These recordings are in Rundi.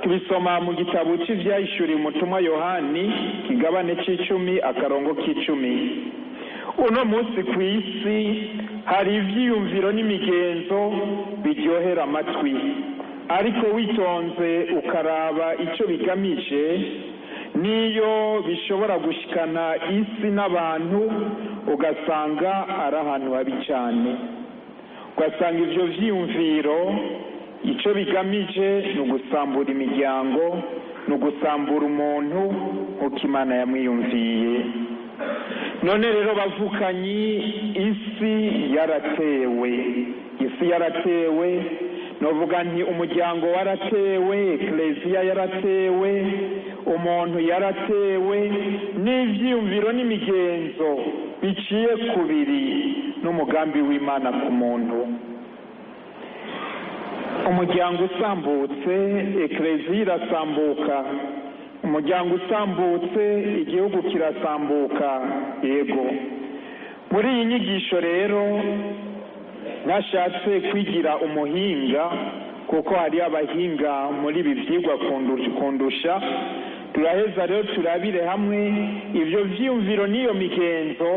tubisoma mu gitabo cy'ivyahishuriwe umutumwa Yohani kigabane c'10 akarongo k'10. Uno munsi ku isi hari ivyiyumviro n'imigenzo biryohera amatwi, ariko witonze ukaraba ico bigamije niyo bishobora gushikana isi n'abantu ugasanga ari ahantu habi cyane. Ugasanga ivyo vyiyumviro ico bigamije ni ugusambura imiryango, ni ugusambura umuntu nk'uko Imana yamwiyumviye. None rero bavukanyi, isi yaratewe, novuga nti umuryango waratewe, ekleziya yaratewe, umuntu yaratewe n'ivyiyumviro n'imigenzo biciye kubiri n'umugambi w'Imana ku muntu. Umuryango usambutse, ekleziya irasambuka. Umuryango usambutse, igihugu kirasambuka. Yego, muri iyi nyigisho rero nashatse kwigira umuhinga, kuko hari abahinga muri ibi vyigwa kundusha. Turaheza rero turabire hamwe ivyo vyiyumviro n'iyo migenzo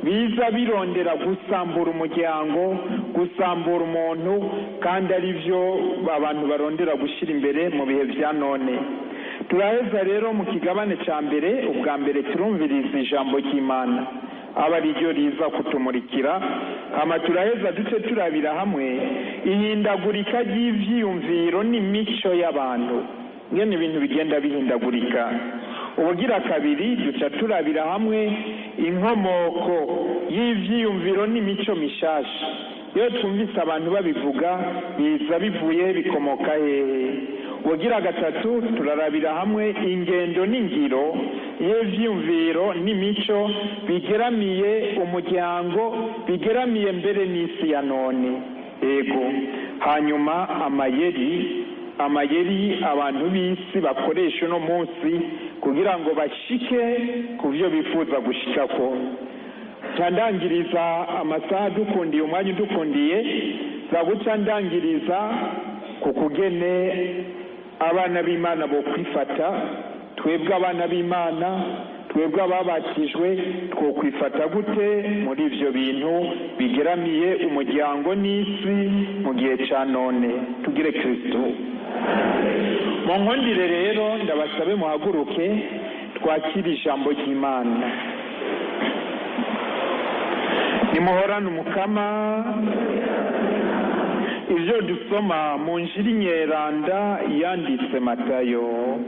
biza birondera gusambura umuryango, gusambura umuntu, kandi ari vyo abantu barondera gushira imbere mu bihe vya none. Turaheza rero mu kigabane ca mbere, ubwa mbere turumviriza ijambo ry'Imana, aba ari ryo riza kutumurikira. Hama turaheza duce turabira hamwe ihindagurika ry'ivyiyumviro n'imico y'abantu, ngene ibintu bigenda bihindagurika. Ubugira kabiri duca turabira hamwe inkomoko y'ivyiyumviro n'imico mishasha. Iyo twumvise abantu babivuga, biza bivuye bikomoka hehe? Ubugira gatatu turarabira hamwe ingendo n'ingiro y'ivyiyumviro n'imico bigeramiye umuryango, bigeramiye mbere n'isi ya none. Ego, hanyuma amayeri abantu b'isi bakoresha uno munsi kugira ngo bashike ku vyo bifuza gushikako. Ndangiriza amasaha dukundiye, umwanya dukundiye, zaguca ndangiriza ku kugene abana b'Imana bo kwifata. Twebwe abana b'Imana, twebwe ababatijwe, two kwifata gute muri ivyo bintu bigeramiye umuryango n'isi mu gihe ca none. Tugire Kristo. Mu nkundire rero ndabasabe muhaguruke twakire ijambo ry'Imana. Nimuhorane umukama. Ivyo dusoma mu Njiri nyeranda yanditse Matayo.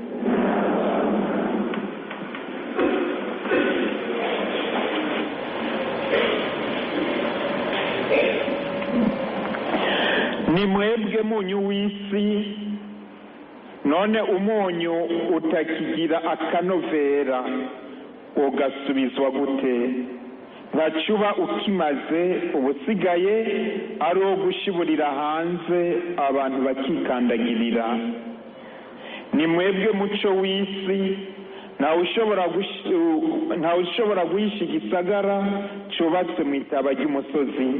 Ni mwebwe munyu w'isi, none umunyu utakigira akanovera ugasubizwa gute? Ntacuba ukimaze, ubusigaye ari uwo gushiburira hanze abantu bakikandagirira. Ni mwebwe muco w'isi, ntawe ushobora guhisha igisagara cubatse mu itaba ry'umusozi,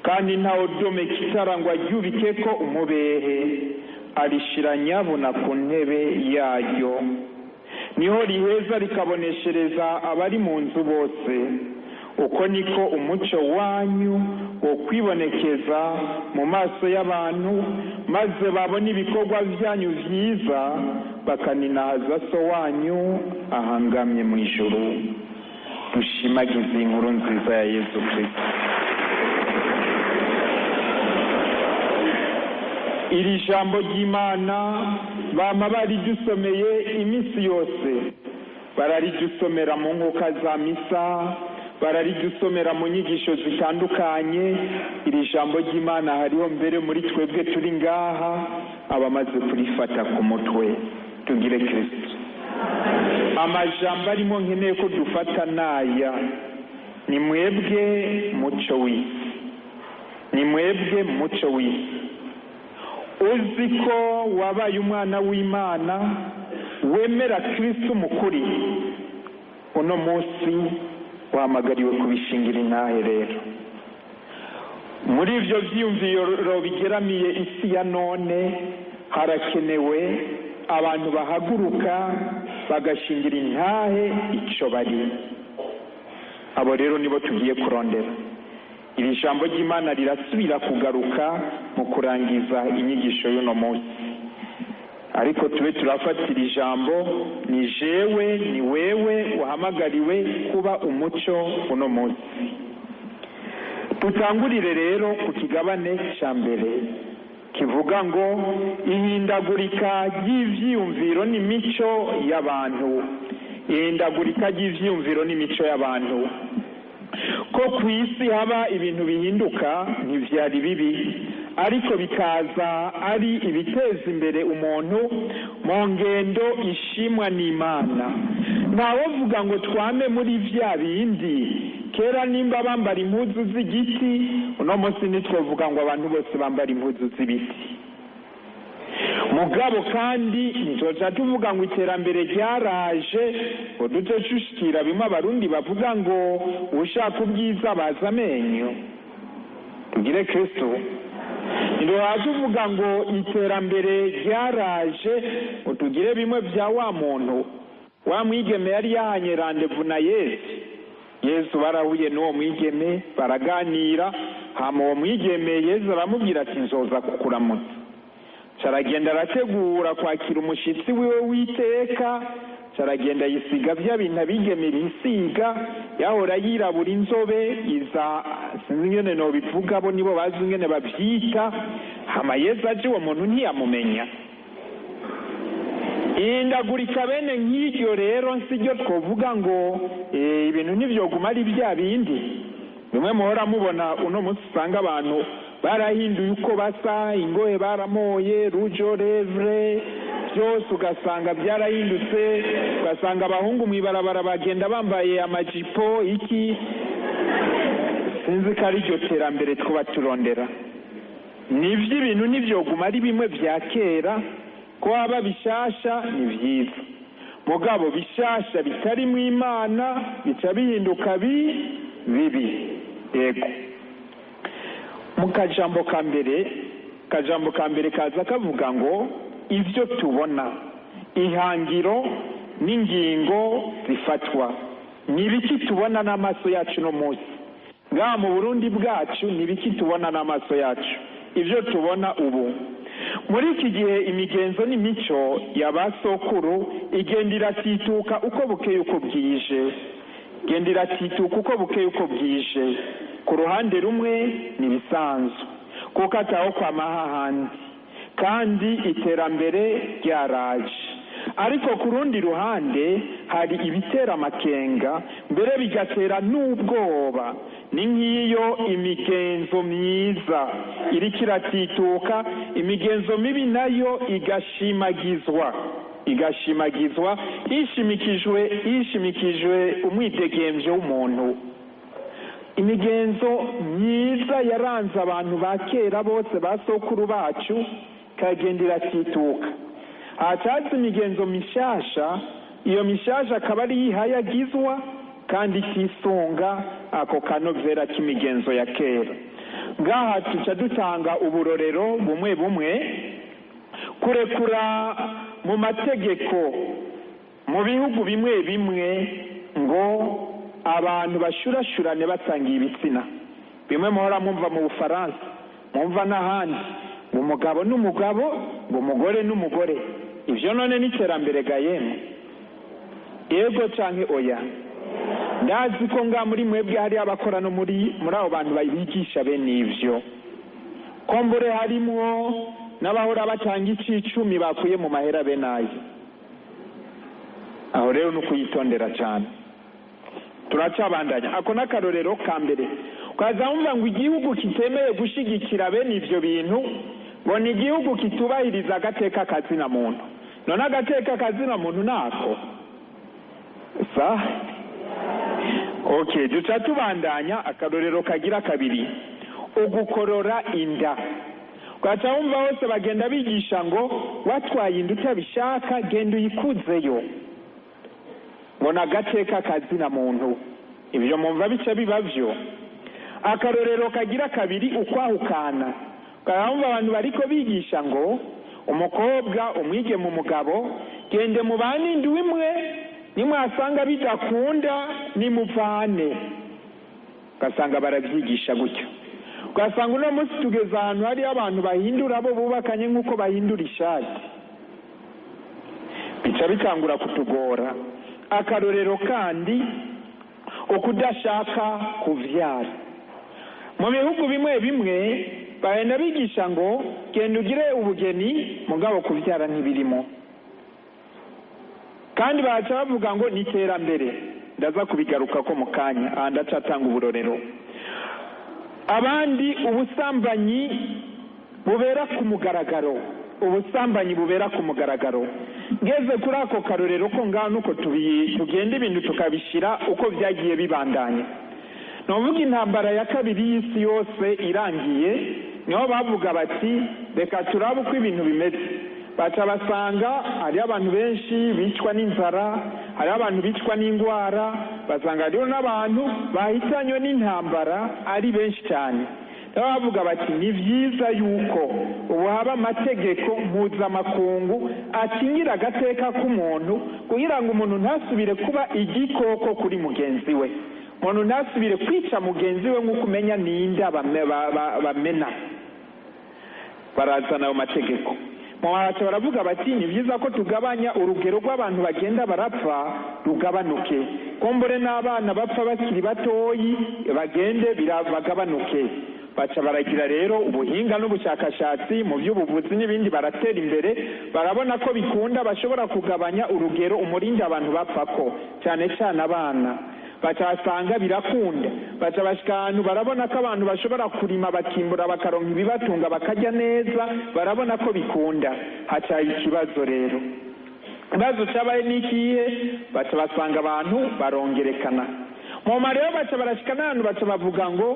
kandi ntawe udomeka itara ngo aryubikeko umubehe, arishira nyabuna ku ntebe yaryo, niho riheza rikaboneshereza abari mu nzu bose. Uko niko umuco wanyu wo kwibonekeza mu maso y'abantu, maze babona ibikorwa vyanyu vyiza, bakaninahaza so wanyu ahangamye mu ijuru. Dushimagize inkuru nziza ya Yesu Kristo. Iri jambo ry'Imana bama baridusomeye iminsi yose, bararidusomera mu nkuka za misa, bararidusomera mu nyigisho zitandukanye. Iri jambo ry'Imana hariho mbere muri twebwe turi ngaha abamaze kurifata ku mutwe. Tugire Kristo. Amajambo arimo nkeneye ko dufata naya: ni mwebwe muco w'isi, ni mwebwe muco w'isi. Uzi ko wabaye umwana w'Imana, wemera Kristo mukuri, uno munsi wahamagariwe kubishingira intahe. Rero muri ivyo vyiyumviro bigeramiye isi ya none harakenewe abantu bahaguruka bagashingira intahe icyo bari. Abo rero nibo tugiye kurondera. Iri jambo ry'Imana rirasubira kugaruka mu kurangiza inyigisho y'uno munsi, ariko tube turafatira ijambo. Ni jewe ni wewe uhamagariwe kuba umuco uno munsi. Tutangurire rero ku kigabane cya mbere kivuga ngo ihindagurika ry'ivyiyumviro n'imico y'abantu. Ihindagurika ry'ivyiyumviro n'imico y'abantu. Ko ku isi haba ibintu bihinduka ntivyari bibi, ariko bikaza ari ibiteza imbere umuntu mu ngendo ishimwa n'Imana. Ntawovuga ngo twame muri vya bindi kera nimba bambara impuzu z'igiti, uno munsi ntitwovuga ngo abantu bose bambara impuzu z'ibiti. Mugabo kandi ntitwoca tuvuga ngo iterambere ryaraje ngo duce dushikira bimwe abarundi bavuga ngo ushaka ubwiza baza amenyo. Tugire Kristo. Ntiduhaze uvuga ngo iterambere ryaraje ngo tugire bimwe bya wa muntu wa mwigeme yari yahanye randevu na Yesu barahuye n'uwo mwigeme baraganira, hama uwo mwigeme Yesu aramubwira ati nzoza kukuramutsa. Caragenda arategura kwakira umushitsi wiwe w'iteka, caragenda yisiga vya bintu abigeme bisiga, yahora yirabura inzobe iza sinzi ingene no bivuga, bo nibo bazi ingene bavyita. Hama Yesu aje uwo muntu ntiyamumenya. Ihindagurika bene nk'iryo rero siryo twovuga ngo ibintu ntivyoguma ari vya bindi. Bimwe muhora mubona uno munsi usanga abantu barahinduye uko basa, ingohe baramoye, rouge lèvre, byose ugasanga byarahindutse. Ugasanga abahungu mw'ibarabara bagenda bambaye amajipo iki. Sinzi ko ari iryo terambere twuba turondera. Nivyo ibintu ntivyoguma ari bimwe vya kera. Ko haba bishasha ni vyiza, mugabo bishasha bitari mu Imana bica bihinduka bibi. Yego. Mu kajambo ka mbere kaza kavuga ngo ivyo tubona, ihangiro n'ingingo zifatwa. Nibiki tubona n'amaso yacu no munsi. Ngaha mu Burundi bwacu nibiki tubona n'amaso yacu. Ivyo tubona ubu muri iki gihe imigenzo n'imico y'abasokuru igenda iratituka uko bukeye uko bwije. Ku ruhande rumwe ni bisanzwe kuko ataho kwa mahahandi kandi iterambere ryaraje, ariko ku rundi ruhande hari ibitera amakenga, mbere bigatera n'ubwoba. Ni nk'iyo imigenzo myiza iriko iratituka, imigenzo mibi nayo igashimagizwa hishimikijwe umwidegemvyo w'umuntu. Imigenzo myiza yaranze abantu ba kera bose basokuru bacu kagenda iratituka. Hatazi imigenzo mishasha, iyo mishasha akaba ari yihayagizwa kandi itisunga ako kanovera k'imigenzo ya kera. Ngaha tuca dutanga uburorero bumwe kurekura mu mategeko mu bihugu bimwe ngo abantu bashurashurane basangiye ibitsina. Bimwe muhora mumva mu Bufaransa, mumva n'ahandi, ngo umugabo n'umugabo, ngo umugore n'umugore. Ivyo none n'iterambere ga yemwe? Yego canke oya? Ndazi ko nga muri mwebwe hari abakora no muri abo bantu bayigisha bene ivyo. Kombure harimwo n'abahora batanga icicumi bakuye mu mahera benayo. Aho rero n'ukuyitondera cyane. Turacabandanya. Ako n'akarorero ka mbere. Ukaza wumva ngo igihugu kitemeye gushigikira bene ivyo bintu ngo ni igihugu kitubahiriza agateka kazina muntu. None agateka kazina muntu nako Okay, duca tubandanya. Akarorero kagira kabiri, ugukorora inda. Ukaca wumva hose bagenda bigisha ngo watwaye inda utabishaka genda uyikuzeyo, ngo nagateka kazina muntu. Ibyo mumva bica bibavyo. Akarorero kagira kabiri, ukwahukana. Ukaca wumva abantu bariko bigisha ngo umukobwa umwigeme umugabo gende mubane indwi imwe nimwasanga bidakunda nimuvane. ugasanga barabyigisha gutyo. ugasanga uno munsi tugeze ahantu hariyo abantu bahindura abo bubakanye nk'uko bahindura ishati, bica bitangura kutugora. Akarorero kandi ukudashaka kuvyara. Mu bihugu bimwe bimwe bahenda bigisha ngo genda ugire ubugeni mugabo kuvyara ntibirimo, kandi baca bavuga ngo ni iterambere. Ndaza kubigaruka ko mu kanya, aha ndacatanga uburorero. Abandi ubusambanyi bubera ku mugaragaro, ubusambanyi bubera ku mugaragaro. Ngeze kuri ako karorero ko ngaho nuko tugenda ibintu tukabishira uko byagiye bibandanya. Novuga intambara ya kabiri y'isi yose irangiye, niho bavuga bati reka turabe uko ibintu bimeze. Baca basanga hari abantu benshi bicwa n'inzara, hari abantu bicwa n'indwara, basanga rero n'abantu bahitanywe n'intambara ari benshi cyane. Bavuga bati ni byiza yuko ubu haba amategeko mpuzamakungu akingira agateka k'umuntu kugira ngo umuntu ntasubire kuba igikoko kuri mugenzi we, umuntu ntasubire kwica mugenzi we nk'uko umenya n'inda bamena. Barazana ayo mategeko. Mwabaca baravuga bati ni byiza ko tugabanya urugero rw'abantu bagenda barapfa rugabanuke, kombore n'abana bapfa bakiri batoyi bagende bagabanuke. Baca baragira rero ubuhinga n'ubushakashatsi mu by'ubuvuzi n'ibindi, baratera imbere, barabona ko bikunda, bashobora kugabanya urugero umurindi abantu bapfako, cyane cyane abana. Baca basanga birakunda, baca bashika ahantu barabona ko abantu bashobora kurima bakimbura bakaronka ibibatunga bakarya neza, barabona ko bikunda. Hacaye ikibazo rero. Ikibazo cyabaye n'ikihe? Baca basanga abantu barongerekana. Mu marero baca barashika n'ahantu baca bavuga ngo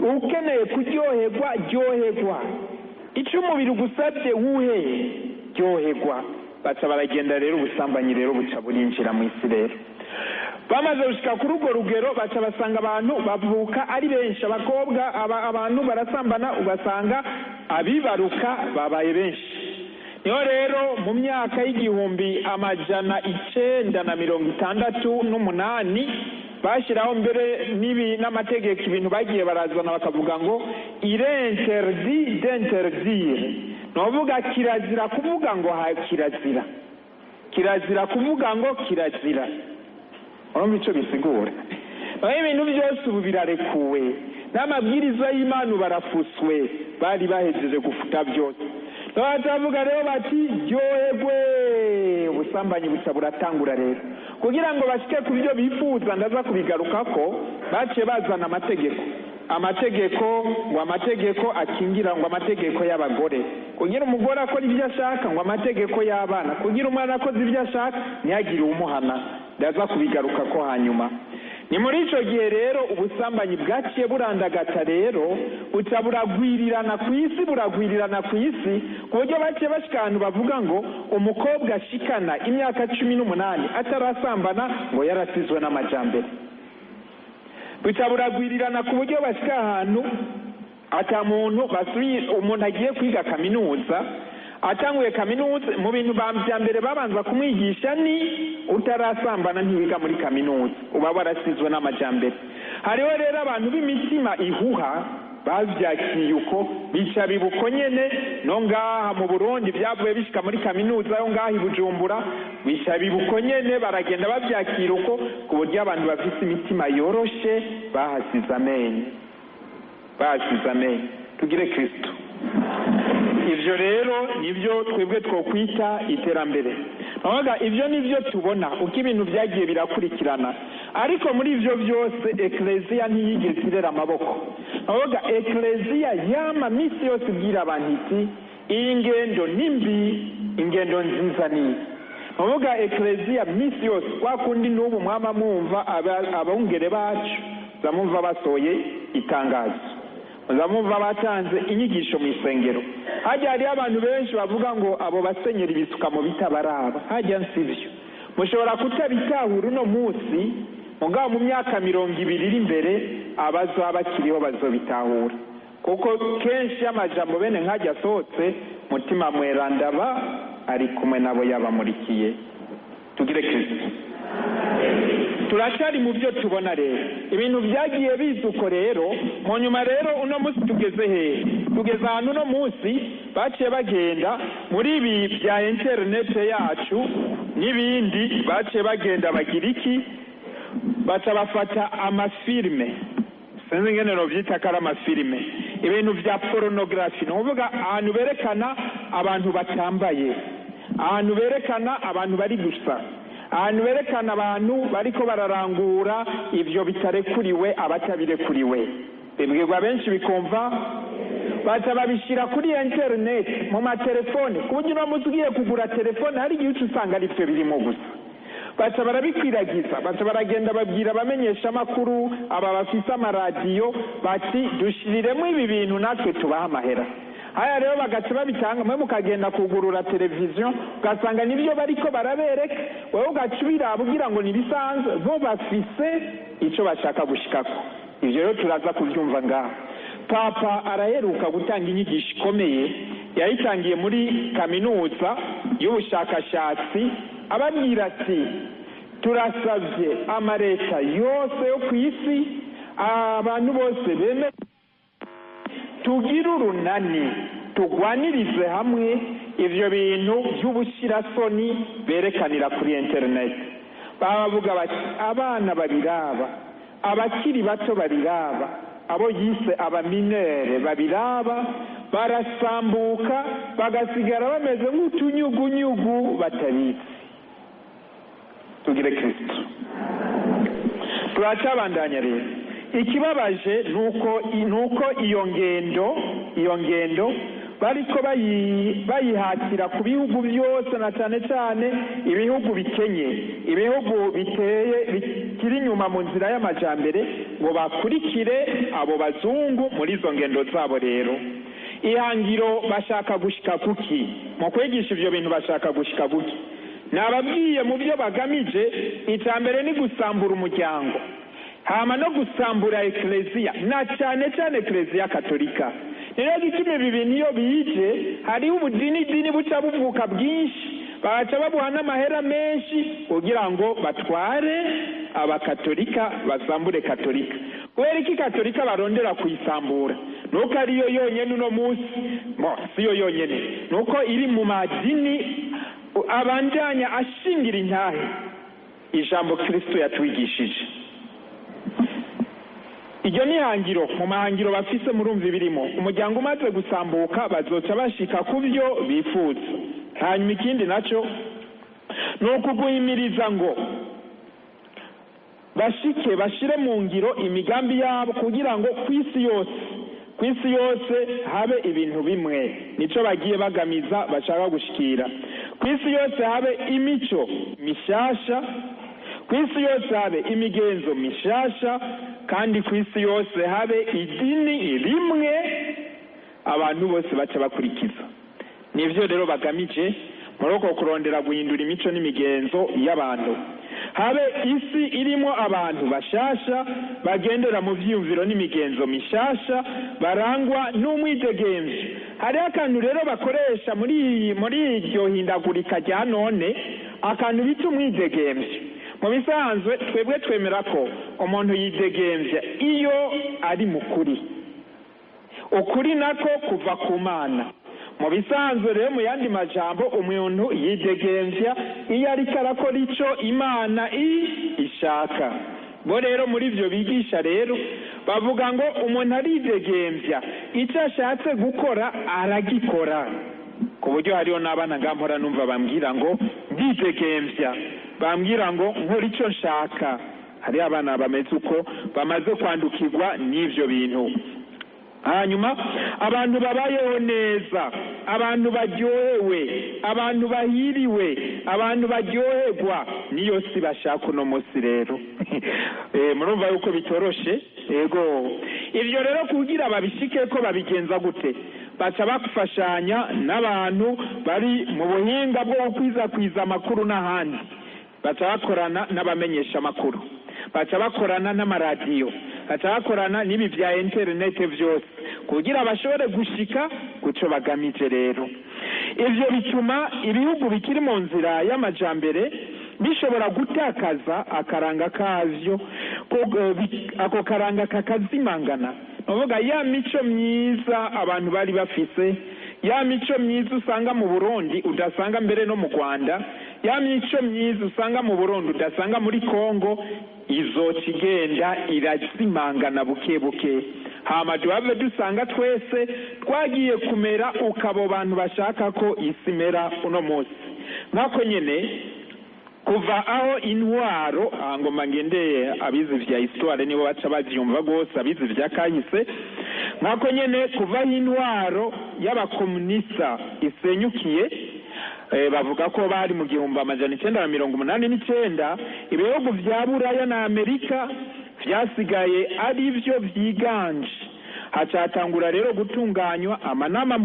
ukeneye kuryoherwa ryoherwa, icyo umubiri ugusabye wuhe ryoherwa. Baca baragenda rero ubusambanyi rero buca burinjira mu isi rero. Bamaze gushika kuri urwo rugero baca basanga abantu bavuka ari benshi, abakobwa abantu barasambana, ugasanga abibaruka babaye benshi. Niho rero mu myaka y'igihumbi amajana 968 bashyiraho mbere n'amategeko ibintu bagiye barazana bakavuga ngo il est interdit d'interdire. Novuga kirazira kuvuga ngo kirazira, kirazira kuvuga ngo kirazira. Urumva icyo bisigura? Ibintu byose ubu birarekuwe, n'amabwiriza y'Imana barafuswe, bari bahejeje gufuta byose. Bavuga rero bati ryoherwe, ubusambanyi buca buratangura rero. Kugira ngo bashike ku byo bifuza, ndaza kubigaruka ko baciye bazana amategeko ngo amategeko akingira, ngo amategeko y'abagore, kugira umugore akora ibyo ashaka, ngo amategeko y'abana, kugira umwana akoze ibyo ashaka ntihagire umuhana. Ndaza kubigaruka ko hanyuma. Ni muri icyo gihe rero ubusambanyi bwaciye burandagata rero, buca buragwirirana ku isi, ku buryo baciye bashika ahantu bavuga ngo umukobwa ashikana imyaka 18 atarasambana ngo yarasizwe n'amajambere. Buca buragwirirana ku buryo bashika ahantu ata muntu umuntu agiye kwiga kaminuza, atanguye kaminuza mu bintu bya mbere babanza kumwigisha ni utarasambana ntiwiga muri kaminuza, uba warasizwe n'amajambere. Hariho rero abantu b'imitima ihuha bavyakiriye uko, bica bibuko nyene no ngaha mu Burundi byavuye bishika muri kaminuza yo ngaha i Bujumbura, bica bibuko nyene baragenda bavyakira uko, ku buryo abantu bafite imitima yoroshe bahasize amenyo. Tugire Kristo. Ivyo rero nivyo twebwe twokwita iterambere. Nabaga ivyo nivyo tubona uko ibintu byagiye birakurikirana, ariko muri ivyo byose ekleziya ntiyigeze irera amaboko. Nabaga ekleziya yama misi yose ibwira abantu iti iyi ngendo nimbi, ingendo nziza ni. Nabaga ekleziya misi yose wakundi n'ubu mwama mwumva abungere bacu zamumva basoye itangazo, zamumva batanze inyigisho mu isengero. Hajya hari abantu benshi bavuga ngo abo basenyeri bisuka mu bitabaraba. Hajya nsivyo, mushobora kutabitahura uno munsi, mugabo mu myaka 20 iri imbere abazaba bakiriho bazobitahura, kuko kenshi amajambo bene nkajya sotse mutima mweranda aba ari kumwe nabo yabamurikiye. Tugire Kristo. Turacyari mu byo tubona rero, ibintu byagiye biza uko rero. Mu nyuma rero uno munsi tugeze hehe? Tugeze ahantu uno munsi baciye bagenda muri ibi bya interinete yacu n'ibindi, baciye bagenda bagira iki, baca bafata amafilime, sinzi ingene novyita ko ari amafilime, ibintu vya porunogarafi, ni ukuvuga ahantu berekana abantu batambaye, ahantu berekana abantu bari gusa, ahantu berekana abantu bariko bararangura ivyo bitarekuriwe abatabirekuriwe. Bibwirwa benshi bikumva, baca babishira kuri internet mu matelefone, ku buryo uno munsi ugiye kugura telefone hari igihe usanga ari vyo birimo gusa. Baca barabikwiragiza, baca baragenda babwira abamenyesha amakuru, aba bafise amaradiyo, bati dushiriremo ibi bintu natwe tubaha amahera. Haya rero bagaca babitanga, mwe mukagenda kugurura televiziyo ugasanga nibyo bariko barabereka, wowe ugaca ubiraba ugira ngo nibisanzwe, bo bafise ico bashaka gushikako. Ivyo rero turaza kuvyumva ngaha. Papa araheruka gutanga inyigisho ikomeye, yayitangiye muri kaminuza y'ubushakashatsi, ababwira ati turasavye amareta yose yo ku isi, abantu bose bemeye tugire urunani tugwanirize hamwe ivyo bintu by'ubushirasoni berekanira kuri internet. Bavuga bati abana babiraba, abakiri bato babiraba, abo yise abaminere babiraba, barasambuka bagasigara bameze nk'utunyugunyugu batabizi. Tugire Kristo. Turacabandanya rero. Ikibabaje nuko iyo ngendo bariko bayihatira ku bihugu byose, na cyane cyane ibihugu bikenye, ibihugu biteye bikiri inyuma mu nzira y'amajambere, ngo bakurikire abo bazungu muri izo ngendo zabo. Rero ihangiro bashaka gushika kuki? Mu kwigisha ivyo bintu bashaka gushika kuki? Nababwiye mu byo bagamije, icambere ni gusambura umuryango, hama no gusambura ekleziya, na cyane cyane ekleziya katolika. Rero gituma ibi bintu iyo bije, hariho ubudini buca buvuka bwinshi, bagaca babuha n'amahera menshi kugira ngo batware abakatolika, basambure katolika. Kubera iki katolika barondera kuyisambura? Nuko ariyo yonyene uno munsi, siyo yonyene, nuko iri mu madini abandanya ashingira intahe ijambo Kristo yatwigishije. Iryo ni hangiro, mu mahangiro bafise murumva ibirimo. Umuryango umaze gusambuka bazoca bashika ku byo bifuza. Hanyuma ikindi naco ni ukuguhimiriza ngo bashire mu ngiro imigambi yabo, kugira ngo ku isi yose habe ibintu bimwe. Nico bagiye bagamiza bashaka gushikira. Ku isi yose habe imico mishasha, ku isi yose habe imigenzo mishasha, kandi ku isi yose habe idini rimwe abantu bose baca bakurikiza. Nivyo rero bagamije muri uko kurondera guhindura imico n'imigenzo y'abantu. Habe isi irimo abantu bashasha bagendera mu vyiyumviro n'imigenzo mishasha, barangwa n'umwidegemvyo. Hariho akantu rero bakoresha muri iryo hindagurika rya none, akantu bita umwidegemvyo. Mu bisanzwe twebwe twemera ko umuntu yidegemvya iyo ari mukuri, ukuri nako kuva ku Mana. Mu bisanzwe rero mu yandi majambo, umuntu yidegemvya iyo ariko arakora ico Imana ishaka. Bo rero muri ivyo bigisha rero bavuga ngo umuntu aridegemvya, ico ashatse gukora aragikora. Ku buryo hariho n'abana ngampora numva bambwira ngo ndidegemvya, bambwira ngo nkora ico nshaka. Hari abana bameze uko, bamaze kwandukirwa n'ivyo bintu. Hanyuma abantu babayeho neza, abantu baryohewe, abantu bahiriwe, abantu baryoherwa, niyo si bashaka uno munsi rero. Murumva yuko bitoroshe? Ego. Ivyo rero kugira babishike ko babigenza gute? Baca bafashanya n'abantu bari mu buhinga bwo gukwiza amakuru n'ahandi. Baca bakorana n'abamenyesha amakuru, baca bakorana n'amaradiyo, baca bakorana n'ibi vya internet vyose, kugira bashobore gushika kuco bagamije. Rero ivyo bituma ibihugu bikiri mu nzira y'amajambere bishobora gutakaza akaranga kavyo, ako karanga kakazimangana. Novuga ya mico myiza abantu bari bafise, ya mico myiza usanga mu Burundi udasanga mbere no mu Rwanda, ya mico myiza usanga mu Burundi udasanga muri Kongo, izoca igenda irazimangana buke buke. Hama duhave dusanga twese twagiye kumera ukabo bantu bashaka ko isimera uno munsi. Nkako nyene kuva aho intwaro ngoma ngendeye abizi vya histoire nibo baca bavyumva gose, abizi vya kahise. Nkako nyene kuva intwaro y'abakomunista isenyukiye, bavuga ko bari mu 1989 ibihugu vya Buraya na Amerika vyasigaye ari byo vyiganje. Hacatangura rero gutunganywa amanama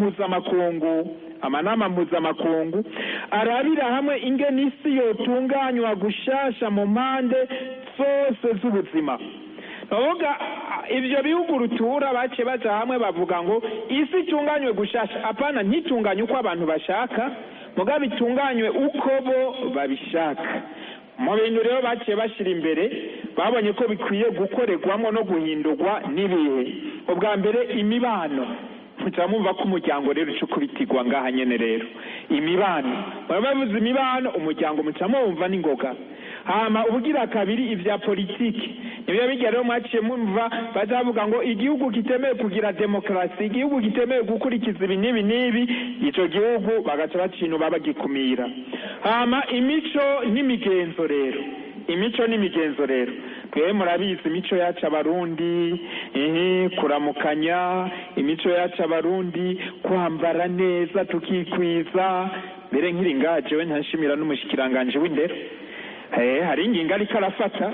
mpuzamakungu arabira hamwe ingene isi yotunganywa gushasha mu mpande zose z'ubuzima. Bavuga ivyo bihugu rutura bace baza hamwe bavuga ngo isi itunganywe gushasha, apana ntitunganywe uko abantu bashaka, mugabe itunganywe uko bo babishaka. Mu bintu rero baciye bashira imbere babonye ko bikwiye gukorerwamo no guhindurwa n'ibihe. Ubwa mbere imibano, mutamumva ko umuryango rero ucukubitirwa ngaha nyene rero imibano, bavuze imibano umuryango mutamumva n'ingoga. Hama ubugira kabiri ivya politiki, ibyo bijya rero mwaciye mumva bazavuga ngo igihugu kitemeye kugira demokrasi, igihugu kitemeye gukurikiza ibi n'ibi, ico gihugu bagaca bacino babagikumira. Hama imico n'imigenzo rero twe murabizi imico yacu abarundi, kuramukanya, imico yacu abarundi, kwambara neza tukikwiza. Mbere nkiri ngaje we ntashimira n'umushikiranganje w'indero, hari ingingo ariko arafata,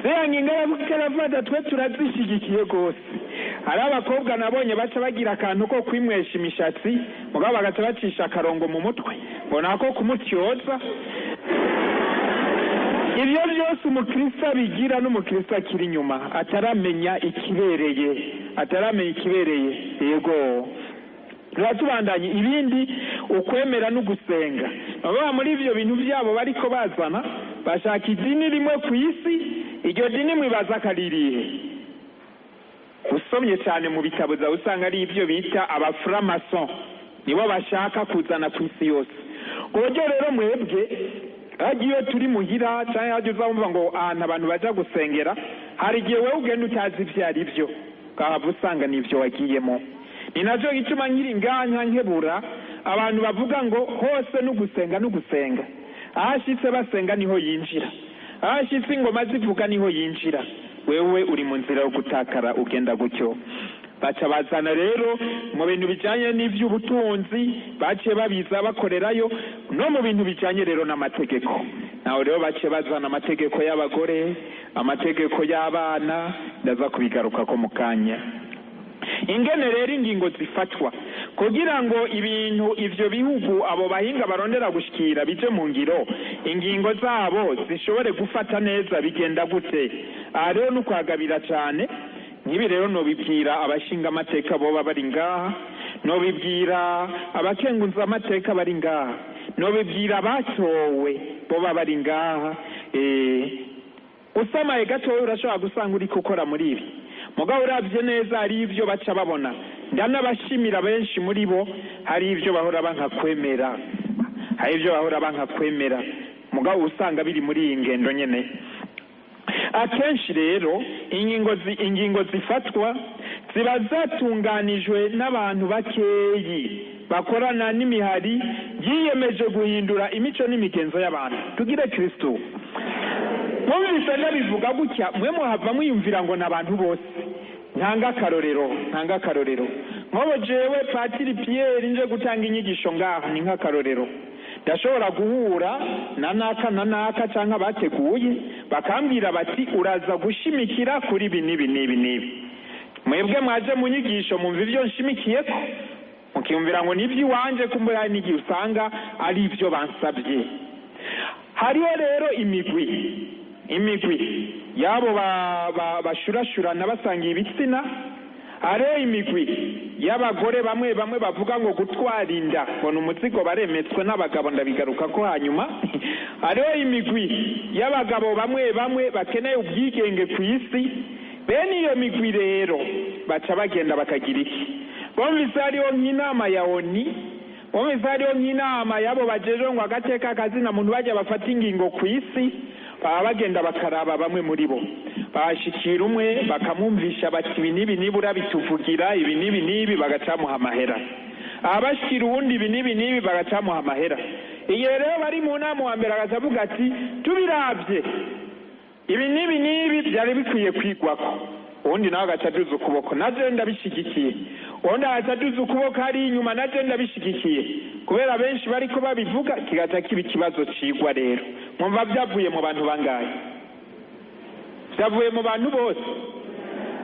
ziriya ngingo ariko arafata twe turazishigikiye gose. Hari abakobwa nabonye baca bagira akantu ko kwimwesha imishatsi, mugabo bagaca bacisha akarongo mu mutwe ngo nako kumutyoza. Ibyo byose umukristo abigira n'umukristo akiri inyuma ataramenya ikibereye. Yego turatubandanye ibindi ukwemera no gusenga. Baba muri ivyo bintu byabo bariko bazana bashaka idini rimwe ku isi, iryo dini mwibaza karirihe. Usomye cyane mu bitabo za usanga ari ibyo bita abaframason, nibo bashaka kuzana ku isi yose. Uburyo rero mwebwe agiye turi muhira cyangwa agiye uzumva ngo abantu baja gusengera, hari igihe wewe ugenda utazi ivyo ari byo, ukaba usanga n'ivyo wagiyemo. Ni navyo gituma nkiri nganya nkebura abantu bavuga ngo hose n'ugusenga, ahashitse basenga niho yinjira, ahashitse ingoma zivuga niho yinjira. Wewe uri mu nzira yo gutakara ugenda gutyo. Baca bazana rero mu bintu bijanye n'ivy'ubutunzi, baciye babiza bakorerayo no mu bintu bijanye rero n'amategeko. Naho rero baciye bazana amategeko y'abagore, amategeko y'abana, ndaza kubigaruka ko mukanya. Ingene rero ingingo zifatwa kugira ngo ibintu ivyo bihugu abo bahinga barondera gushikira bije mu ngiro, ingingo zabo zishobore gufata neza bigenda gute. Aha rero nukwagabira cyane, nkibi rero nobibwira abashinga amateka boba bari ngaha, nobibwira abakenguza amateka bari ngaha, nobibwira abatowe boba bari ngaha. Usamaye gatowe urashobora gusanga uri gukora muri ibi, mugabo uravye neza hari ivyo baca babona. Ndanabashimira benshi muri bo, hari ivyo bahora bankakwemera, mugabo usanga biri muri iyi ngendo nyene. Akenshi rero ingingo zifatwa ziba zatunganijwe n'abantu bakeyi bakorana n'imihari yiyemeje guhindura imico n'imigenzo y'abantu. Tugire Kristo. Mwumvise ndabivuga gutya, mwe muhava mwiyumvira ngo n'abantu bose. Ntanga akarorero. Nkobo jewe Patiri Pierre nje gutanga inyigisho ngaha ni nk'akarorero. Ndashobora guhura na naka cyangwa bateguye bakambwira bati uraza gushimikira kuri ibi nibi. Mwebwe mwaje mu nyigisho mumva ivyo nshimikiyeko, mukiyumvira ngo nivyo wanje kumbura n'igihe usanga ari ivyo bansabye. Hariho rero imigwi yabo bashurashurana basangiye ibitsina, hariho imigwi y'abagore bamwe bamwe bavuga ngo gutwara inda ngo ni umuzigo baremetswe n'abagabo, ndabigaruka ko hanyuma. Hariho imigwi y'abagabo bamwe bamwe bakeneye ubwigenge ku isi. Bene iyo migwi rero baca bagenda bakagira iki? Bumvise hariho nk'inama ya ONU, bumvise hariho nk'inama y'abo bajejwe ngo agateka akazina muntu bajya bafata ingingo ku isi, baba bagenda bakaraba bamwe muri bo, bashikira umwe bakamwumvisha bati ibi n'ibi nibura bituvugira ibi n'ibi n'ibi, bagacamuha amahera. Abashikira uwundi ibi n'ibi n'ibi, bagacamuha amahera. Igihe rero bari mu nama wa mbere agacavuga ati tubiravye ibi n'ibi n'ibi byari bikwiye kwigwako, uwundi nawe agacaduza ukuboko naje ndabishigikiye, uwundi agacaduza ukuboko hari inyuma naje ndabishigikiye. Kubera benshi bariko babivuga kigaca kiba ikibazo cigwa. Rero mwumva byavuye mu bantu bangahe? Byavuye mu bantu bose.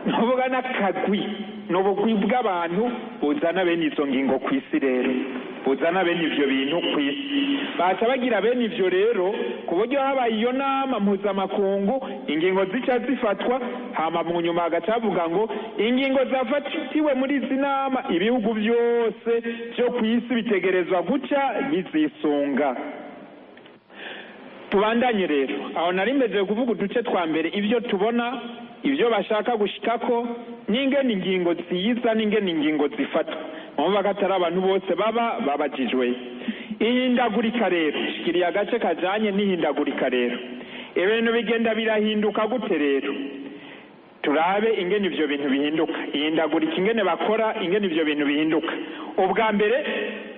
Nuvuga n'akagwi, n'ubugwi bw'abantu buzana bene izo ngingo ku isi. Rero buzana bene ivyo bintu ku isi, baca bagira bene ivyo rero ku buryo habaye iyo nama mpuzamakungu ingingo zica zifatwa, hama mu nyuma hagaca havuga ngo ingingo zafatiwe muri izi nama ibihugu byose byo ku isi bitegerezwa guca bizisunga. Tubandanye rero aho nari meze kuvuga uduce twa mbere, ibyo tubona, ibyo bashaka gushikako, n'ingene ingingo ziza n'ingene ingingo zifatwa. Mwumva ko atari abantu bose baba babajijwe. Ihindagurika rero, shikiriye agace kajanye n'ihindagurika rero. Ibintu bigenda birahinduka gute rero? Turabe ingene ivyo bintu bihinduka, ihindagurika ingene bakora, ingene ivyo bintu bihinduka. Ubwa mbere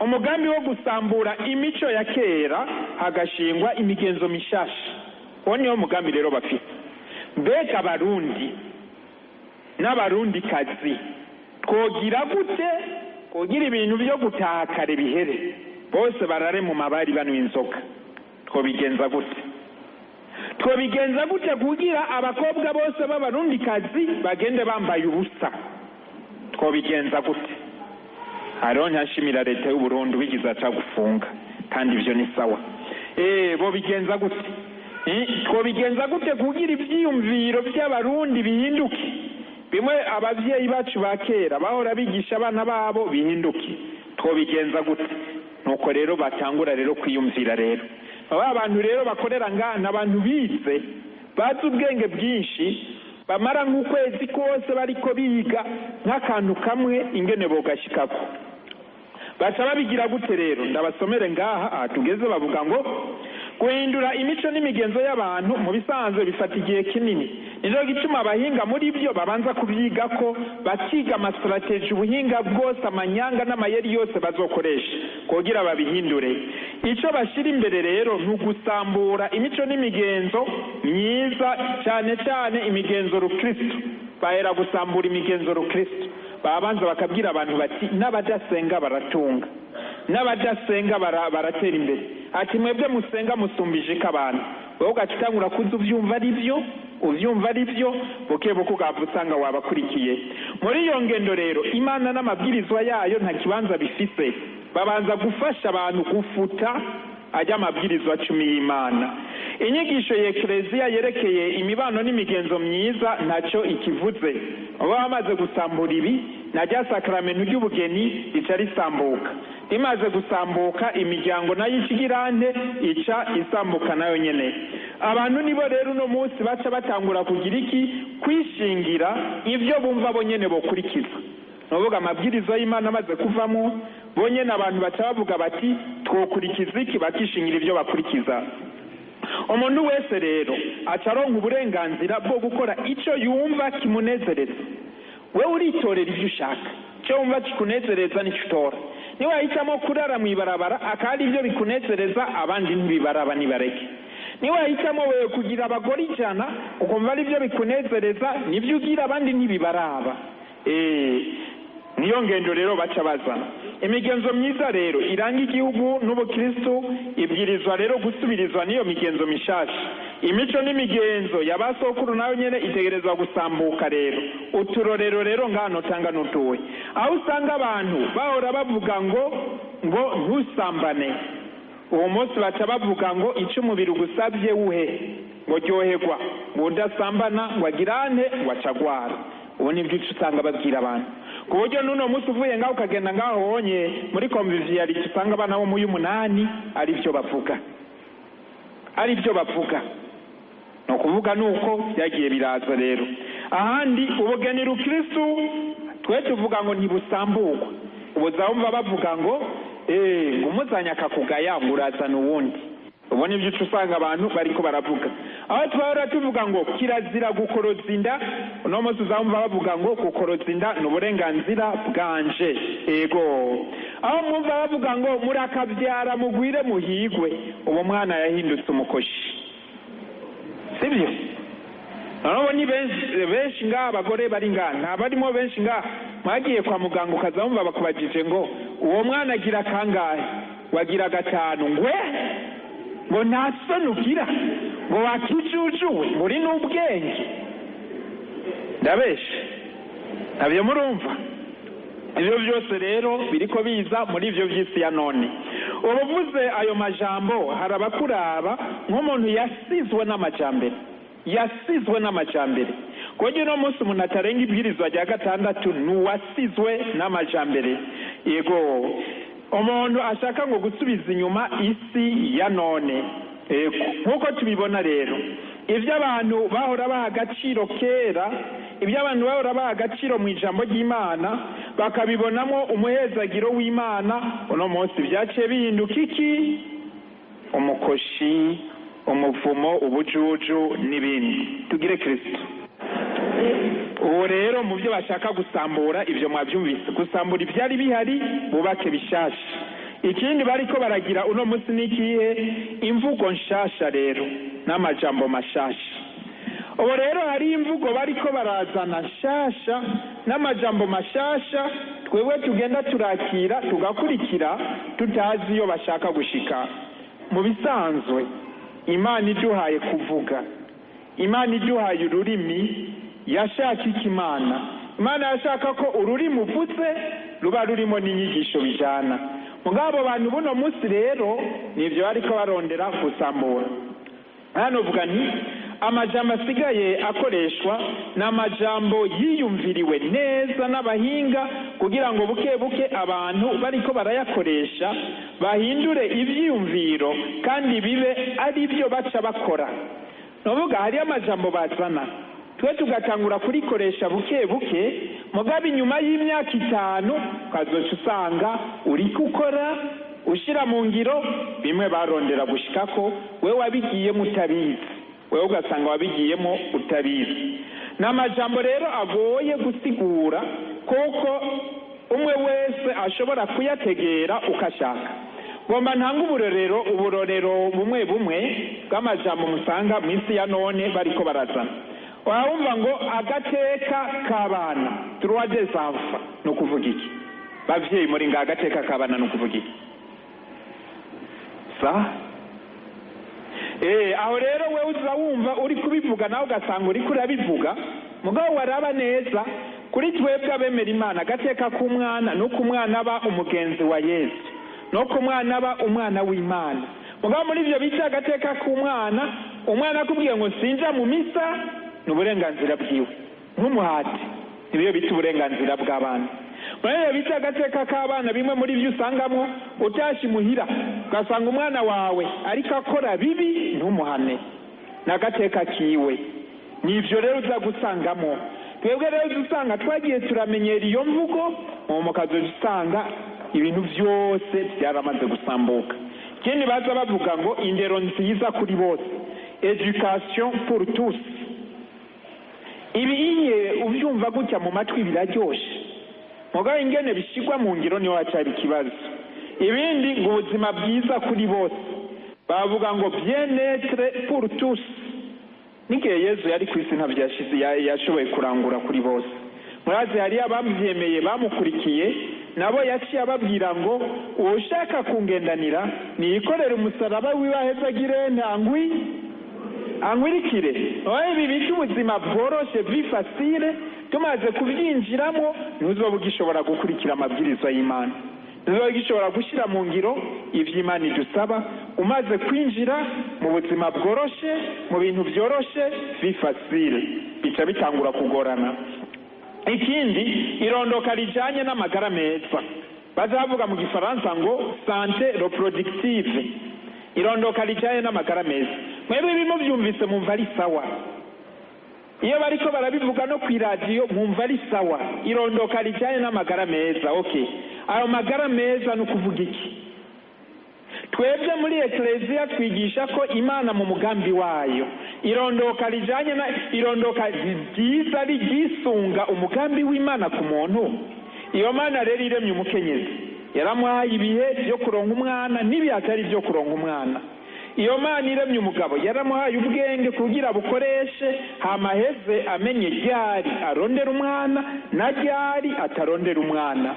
umugambi wo gusambura imico ya kera hagashingwa imigenzo mishasha. Uwo niwo mugambi rero bafite. Mbega abarundi n'abarundi kazi twogira gute kugira ibintu byo gutaha kare bihere, bose barare mu mabari banwa inzoga? Twobigenza gute? Twobigenza gute kugira abakobwa bose b'abarundi kazi bagende bambaye ubusa? Twobigenza gute? Hariho ntashimira leta y'u Burundi bigize aca gufunga, kandi ivyo ni sawa. Bo bigenza gute? Twobigenza gute kugira ivyiyumviro by'abarundi bihinduke? Bimwe abavyeyi bacu ba kera bahora bigisha abana babo bihinduke. Twobigenza gute? Nuko rero batangura rero kwiyumvira rero. Abantu rero bakorera ngana abantu bize, bazi ubwenge bwinshi, bamara nk'ukwezi kose bariko biga nk'akantu kamwe ingene bogashikako. Baca babigira gute rero? Ndabasomere ngaha tugeze bavuga ngo guhindura imico n'imigenzo y'abantu mu bisanzwe bifata igihe kinini. Nico gituma abahinga muri byo babanza kuvyigako, bakiga amastrategy, ubuhinga bwose, amanyanga n'amayeri yose bazokoresha kugira babihindure. Ico bashira imbere rero n'ugusambura imico n'imigenzo myiza, cyane cyane imigenzo rukristo. Bahera gusambura imigenzo rukristo, babanza bakabwira abantu bati n'abadasenga baratunga, n'abadasenga baratera imbere. Ati mwebwe musenga musumbije k'abantu, wowe ugacitangura kuza uvyumva ari byo buke ugapfa usanga wabakurikiye. Muri iyo ngendo rero Imana n'amabwirizwa yayo nta kibanza bifise. Babanza gufasha abantu gufuta ajya amabwirizwa 10 y'Imana. Inyigisho ya Eklezia yerekeye imibano n'imigenzo myiza ntacyo ikivuze. Abo bamaze gusambura ibi, najya sakramento ry'ubugeni rica risambuka. Imaze gusambuka imiryango nayo ikigirante ica isambuka nayo nyene. Abantu nibo rero uno munsi baca batangura kugira iki? Kwishingira ivyo bumva bo nyene bokurikiza. Nuvuga amabwirizo y'Imana amaze kuvamo, bo nyene abantu baca bavuga bati twokurikiza iki? Bakishingira ivyo bakurikiza. Umuntu wese rero acaronka uburenganzira bwo gukora ico yumva kimunezereza. We uritorera ivyo ushaka, cyo wumva kikunezereza nico utora. Niwe ahitamo kurara mwibarabara akari ivyo bikunezereza, abandi ntibibaraba nibareke. Niwe ahitamo wewe kugira abagore 100 ukumva ari ivyo bikunezereza, nivyo ugira abandi ntibibaraba. Niyo ngendo rero baca bazana. Imigenzo myiza rero iranga igihugu n'ubukristo ibwirizwa rero gusubirizwa niyo migenzo mishasha. Imico n'imigenzo y'abasokuru nayo nyene itegerezwa gusambuka rero. Uturorero rero ngano tanga nutuwe. Aho usanga abantu bahora bavuga ngo ntusambane. Uwo munsi baca bavuga ngo ico umubiri ugusabye uhe ngo ryoherwa, ngo udasambana ngo agirane ngo acagwara. ubu nibyo usanga babwira abantu ku buryo n'uno munsi uvuye ngaho ukagenda ngaho wonye muri conviviality usanga abana bo mu y'umunani ari byo bavuga ni ukuvuga nuko byagiye biraza rero ahandi ubugeni rukristu twe tuvuga ngo ntibusamburwa ubu zawumva bavuga ngo umuzanya akakugaya ngo urazana uwundi ubu nibyo usanga abantu bariko baravuga aho twahora tuvuga ngo kirazira gukoroza inda uno munsi uzamva bavuga ngo gukoroza inda ni uburenganzira bwanje ego aho mwumva bavuga ngo murakabyara mugwire muhigwe uwo mwana yahindutse umukoshi sibyo nabo ni benshi ngaha abagore bari ngaha ntabarimo benshi ngaha mwagiye kwa muganga ukazamva bakubajije ngo uwo mwana agira kangahe wagira 5 ngo nta soni ugira ngo wakijujuwe muri n'ubwenge ndabeshe ntabyo murumva ibyo byose rero biriko biza muri ibyo by'isi ya none ubuvuze ayo majambo hari abakuraba nk'umuntu yasizwe n'amajambere kuburyo uno munsi umuntu atarenga ibwirizwa rya 6 n'uwasizwe n'amajambere yego umuntu ashaka ngo gusubiza inyuma isi ya none nk'uko tubibona rero ibyo abantu bahora baha agaciro kera ibyo abantu bahora baha agaciro mu ijambo ry'Imana bakabibonamo umuhezagiro w'Imana uno munsi byaciye bihinduka iki umukoshi umuvumo ubujuju n'ibindi tugire Kristo ubu rero mu byo bashaka gusambura ibyo mwabyumvise gusambura ibyari bihari bubake bishasha ikindi bariko baragira uno munsi n'ikihe imvugo nshasha rero n'amajambo mashasha ubu rero hari imvugo bariko barazana nshasha n'amajambo mashasha twebwe tugenda turakira tugakurikira tutazi iyo bashaka gushika mu bisanzwe Imana iduhaye kuvuga Imana iduhaye ururimi yashaka ikimana Imana yashaka ko ururimi uvutse ruba rurimo n'inyigisho bijana mugabo bantu buno munsi rero nivyo bariko barondera gusambura hano vuga nti amajambo asigaye akoreshwa n'amajambo yiyumviriwe neza n'abahinga kugira ngo buke buke abantu bariko barayakoresha bahindure ivyiyumviro kandi bibe ari byo baca bakora novuga hari amajambo bazana twe tugatangura kurikoresha buke buke mugabe inyuma y'imyaka 5 kazoca usanga uri gukora ushira mu ngiro bimwe barondera gushikako we wabigiyemo utabizi wewe ugasanga wabigiyemo utabizi n'amajambo rero agoye gusigura kuko umwe wese ashobora kuyategera ukashaka ngomba ntanga uburorero bumwe bw'amajambo musanga mu isi ya none bariko barazana wumva ngo agateka k'abana droit des enfants no kuvuga iki bavyeyi muri nga agateka k'abana no kuvuga iki aho rero wewe uzawumva uri kubivuga nawe ugasanga uri kurabivuga mugabo waraba neza kuri twebwe abemera Imana agateka k'umwana no kumwana aba umugenzi wa Yesu no kumwana aba umwana w'Imana mugabo muri ivyo bica agateka k'umwana umwana akubwiye ngo sinja mu misa n'uburenganzira bwiwe nk'umuhati ibyo bita uburenganzira bw'abana muri ivyo bica agateka k'abana bimwe muri byo usangamo utashi muhira ugasanga umwana wawe ariko akora bibi ntumuhane n'agateka kiwe nivyo rero uza gusangamo twebwe rero dusanga twagiye turamenyera iyo mvugo mu kazo dusanga ibintu byose byaramaze gusambuka ikindi baza bavuga ngo indero nziza kuri bose education pour tous ibi ubyumva gutya mu matwi biraryoshe mugabo ingene bishigwa mu ngiro niho hacari ikibazo ibindi ngo ubuzima bwiza kuri bose bavuga ngo bien-être pour tous n'igihe Yesu yari ku isi ntabyo yashoboye kurangura kuri bose murazi hari ababyemeye bamukurikiye nabo yaciye ababwira ngo ushaka kungendanira niyikorere umusaraba wiwe ahezagire angwirikire ibi bita ubuzima bworoshe vie facile tumaze kubyinjiramo ntuzoba ugishobora gukurikira amabwiriza y'Imana ntuzoba ugishobora gushyira mu ngiro ivy'Imana idusaba umaze kwinjira mu buzima bworoshe mu bintu byoroshe vie facile bica bitangura kugorana ikindi irondoka rijanye n'amagara meza bazavuga mu gifaransa ngo sante reproductive, irondoka rijanye n'amagara meza. Mwebwe bimo byumvise mumva ari sawa, iyo bariko barabivuga no kw'iradiyo mumva ari sawa, irondoka rijanye n'amagara meza. Okay, ayo magara meza ni ukuvuga iki? Twebwe muri ekleziya twigisha ko Imana mu mugambi wayo irondoka rijanye na irondoka ryiza rigisunga umugambi w'Imana ku muntu. Iyo Mana rero iremye umukenyezi yaramuhaye ibihe byo kuronka umwana n'ibihe atari byo kuronka umwana. Iyo Mana iremye umugabo yaramuhaye ubwenge kugira bukoreshe hamaheze amenye ryari arondera umwana na ryari atarondera umwana.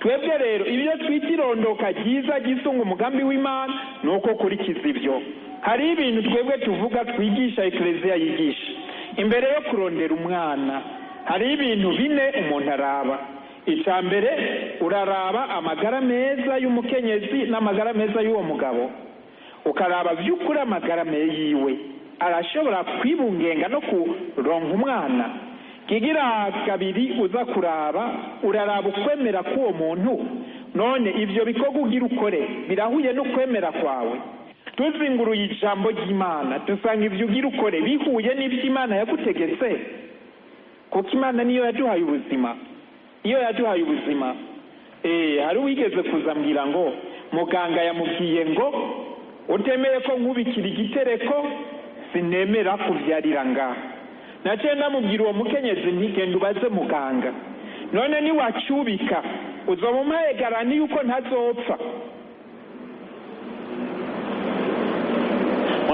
Twebwe rero ibyo twita irondoka ryiza gisunga umugambi w'Imana nuko kurikiza ibyo. Hari ibintu twebwe tuvuga twigisha ekleziya yigisha imbere yo kurondera umwana. Hari ibintu bine umuntu araba. Icya mbere uraraba amagara meza y'umukenyezi n'amagara meza y'uwo mugabo, ukaraba by'ukuri amagara meza yiwe arashobora kwibungenga no kuronka umwana. Kigira kabiri uza kuraba uraraba ukwemera k'uwo muntu, none ivyo bikorwa ugira ukore birahuye no kwemera kwawe. Tuzinguruye ijambo ry'Imana dusanga ivyo ugira ukore bihuye n'ivyo Imana yagutegetse, kuko Imana niyo yaduhaye ubuzima. Iyo yaduhaye ubuzima hari uwigeze kuzambwira ngo muganga yamubwiye ngo utemeye ko nkubikira igitereko sinemera kuvyarira ngaha. Naciye ndamubwira uwo mukenyezi nti genda ubaze muganga, none niwacyubika uzoba umpaye garanti yuko ntazopfa.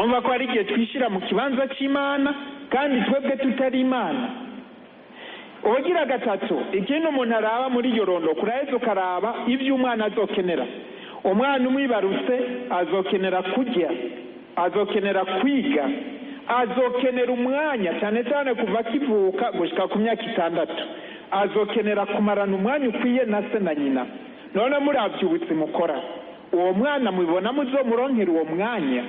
Umva ko ari igihe twishira mu kibanza c'Imana kandi twebwe tutari Imana. Ubugira gatatu ikintu umuntu araba muri iyo rondoka uraheza ukaraba ibyo umwana azokenera. Umwana umwibarutse azokenera kurya, azokenera kwiga, azokenera umwanya cyane cyane kuva kivuka gushika ku myaka 6, azokenera kumarana umwanya ukwiye na se na nyina. None murabyubutse mukora uwo mwana mubibona muzomuronkera uwo mwanya,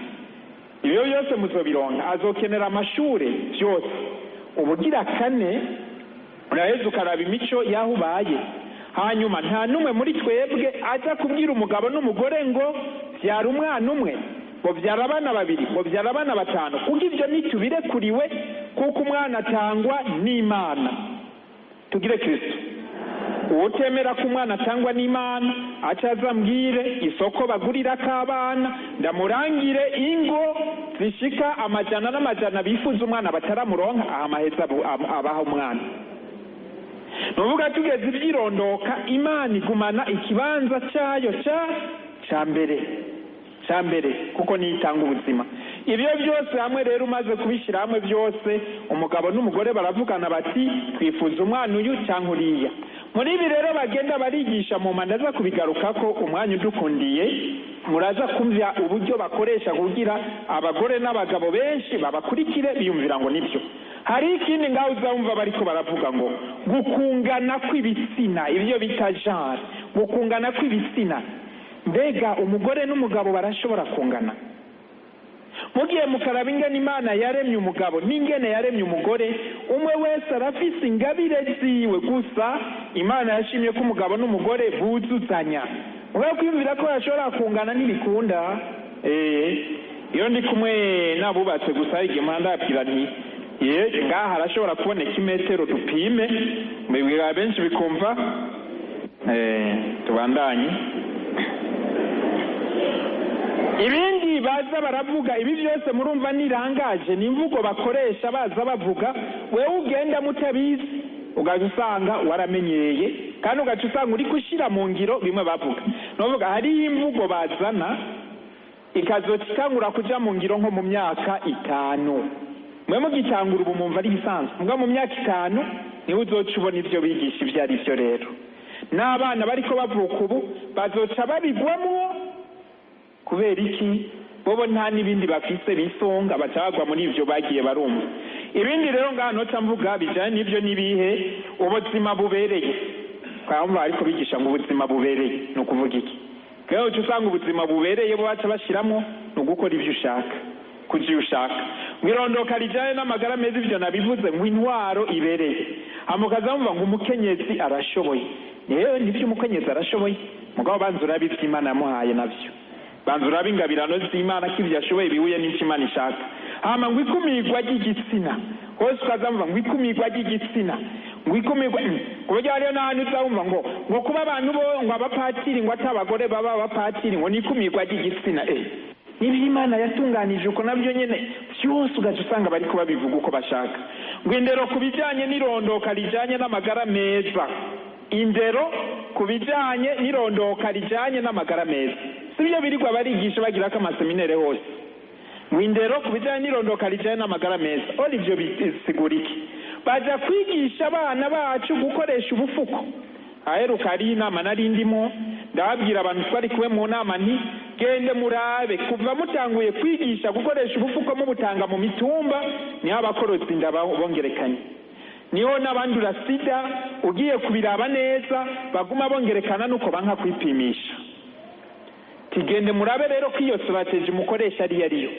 ibyo byose muzobironka. Azokenera amashure byose. Ubugira kane uraheza ukaraba imico yaho ubaye. Hanyuma nta numwe muri twebwe aza kubwira umugabo n'umugore ngo byara umwana umwe, ngo byara abana babiri, ngo byara abana batanu, kuko ibyo nitubirekuriwe kuko umwana atangwa n'Imana. Tugire Kristo. Utemera ko umwana atangwa n'Imana acaza mbwire isoko bagurira k'abana ndamurangire ingo zishika amajana n'amajana bifuza umwana bataramuronka amaheza abaha umwana. Nuvuga tugeze ibyirondoka Imana igumana ikibanza cyayo cya mbere kuko niyitanga ubuzima. Ibyo byose hamwe rero umaze kubishyira hamwe byose umugabo n'umugore baravugana bati twifuza umwana uyu cyangwa uriya. Muri ibi rero bagenda barigisha mu manda za kubigaruka ko umwanya udukundiye muraza kumvya uburyo bakoresha kugira abagore n'abagabo benshi babakurikire biyumvira ngo nibyo. Hari ikindi ngaho uzumva bariko baravuga ngo gukungana kw'ibitsina, ibyo bita genre, gukungana kw'ibitsina. Mbega umugore n'umugabo barashobora kungana? Mugiye mukaraba ingene Imana yaremye umugabo n'ingene yaremye umugore, umwe wese arafise ingabire ziwe, gusa Imana yashimye ko umugabo n'umugore buzuzanya. Mugabo kwiyumvira ko bashobora kungana ntibikunda. Iyo ndi kumwe nabubatse gusa igihe mpanda yabwira nti ngaha harashobora kuboneka imetero dupime, mbibwira benshi bikumva. Tubandanye. Ibindi baza baravuga ibi byose murumva nirangaje ni imvugo bakoresha baza bavuga, wewe ugenda mutabizi ugaje usanga waramenyeye kandi ugaje usanga uri kushira mu ngiro bimwe bavuga. Novuga hari imvugo bazana ikazotangura kuja mu ngiro nko mu myaka 5. Mwe mugitangura ubu mumva ari bisanzwe, mbwa mu myaka 5 niwe uzoca ubona ivyo bigisha ivyo ari byo. Rero n'abana bariko bavuka ubu bazoca babigwamwo kubera iki? Bobo nta n'ibindi bafise bisonga bacagwa muri ivyo bagiye barumva. Ibindi rero ngano tamvuga bijanye n'ivyo nibihe ubuzima bubereye. Kwamba ariko bigisha ngo ubuzima bubereye no kuvuga iki? Gaho usanga ubuzima bubereye bo baca bashiramo no gukora ivyo ushaka, kuji ushaka. Mwirondoka rijanye n'amagara meza ivyo nabivuze ngo intwaro ibereye. mukaza mumva ngo umukenyezi arashoboye. Yewe nibyo umukenyezi arashoboye, mugabo banza urabe ivyo Imana yamuhaye navyo, banza urabe ingabirano z'Imana ko ivyo ashoboye bihuye n'icyo Imana ishaka. Hama ngo ikumirwa ry'igitsina, hose ukaza mumva ngo ikumirwa ry'igitsina, ngo ikumirwa ku buryo hariyo n'ahantu uzawumva ngo kuba abantu bo ngo abapatiri ngo atabagore baba abapatiri ngo nikumirwa ry'igitsina. N'ibyo Imana yatunganije uko nabyo nyene byose ugaca usanga bari kubabivuga uko bashaka. Ngo indero ku bijanye n'irondoka rijanye n'amagara meza, indero ku bijanye n'irondoka rijanye n'amagara meza, sibyo birirwa barigisha bagira ko amaseminere hose. Ngo indero ku bijanye n'irondoka rijanye n'amagara meza, ivyo bisigura iki? Baja kwigisha abana bacu gukoresha ubufuko. Aheruka ari inama nari ndimo, ndababwira abantu twari kuwe mu nama nti gende murabe kuva mutanguye kwigisha gukoresha ubufuko mubutanga mu mitumba niho abakorozi ndabongerekanye, niho n'abandura sida ugiye kubiraba neza baguma bongerekana nuko banka kwipimisha. Tigende murabe rero ko iyo strategy mukoresha ariyo.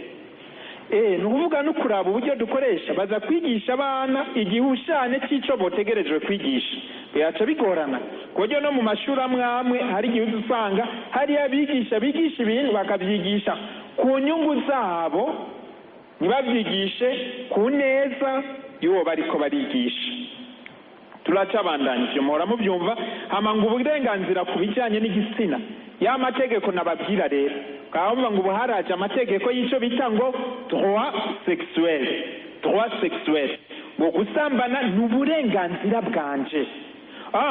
Nukuvuga no kuraba uburyo dukoresha, baza kwigisha abana igihushane c'ico botegerejwe kwigisha. Byaca bigorana kuburyo no mu mashuri amwe hari igihe usanga hari abigisha ibintu bakabyigisha ku nyungu zabo, ntibabyigishe ku neza y'uwo bariko barigisha. Turacabandanyije muhora mubyumva. Hama ngo uburenganzira ku bijyanye n'igitsina, ya mategeko nababwira rero kavuga ngo buharaje amategeko y'ico bita ngo droit sexuel, ngo gusambana n'uburenganzira bwanje.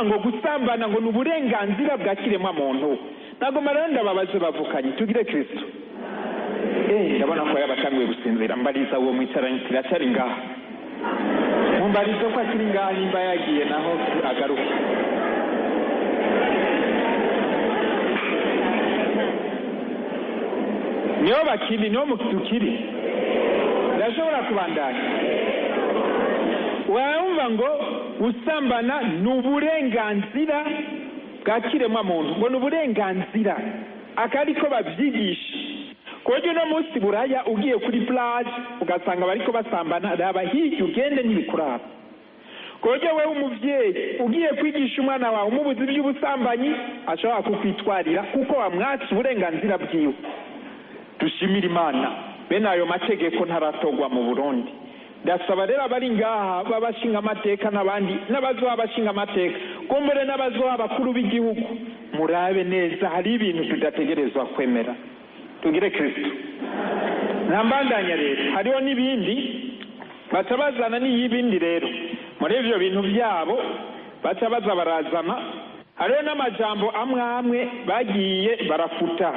Ngo gusambana ngo n'uburenganzira bwa kiremwa muntu. Ntago maranda babaze bavukanye tugire Kristo. Ndabona ko yabatanguye gusinzira, mbariza uwo mwicaranye kiracari ngaha, mumbariza ko akiri ngaha nimba yagiye naho agaruka. Niyo bakiri, niyo mukiri ndashobora kubandanya. Wumva ngo usambana n'uburenganzira bwa kiremwa muntu, ngo n'uburenganzira akariko babyigisha. Kuburyo no munsi buraya ugiye kuri plage ugasanga bariko basambana, raba hirya ugende n'ibikuraba. Kuburyo wewe umuvyeyi ugiye kwigisha umwana wawe umubuzi by'ubusambanyi ashobora kukwitwarira kuko wamwatse uburenganzira bwiwe. Dushimira Imana bene ayo mategeko ntaratogwa mu Burundi. Ndasaba rero abari ngaha babashinga amateka n'abandi n'abazoba bashinga amateka, kumbure n'abazoba abakuru b'igihugu, murabe neza hari ibintu tudategerezwa kwemera. Tugire Kristo. Ntambandanya rero hariho n'ibindi batabazana n'ibindi rero muri ivyo bintu byabo batabaza barazana. Hariho n'amajambo amwe bagiye barafuta.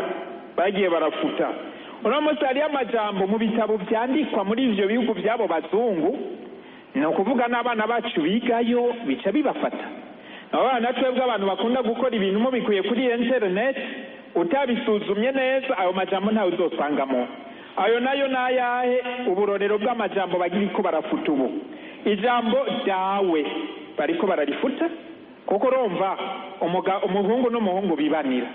Uramutse hariyo amajambo mu bitabo byandikwa muri ivyo bihugu byabo bazungu, ni ukuvuga n'abana bacu bigayo bica bibafata. Abana twebwe abantu bakunda gukora ibintu mubikuye kuri internet, utabisuzumye neza ayo majambo ntawe uzosangamo. Ayo nayo nayahe uburorero bw'amajambo bagiriko barafuta ubu. Ijambo dawe bariko bararifuta kuko urumva umuhungu n'umuhungu bibanira,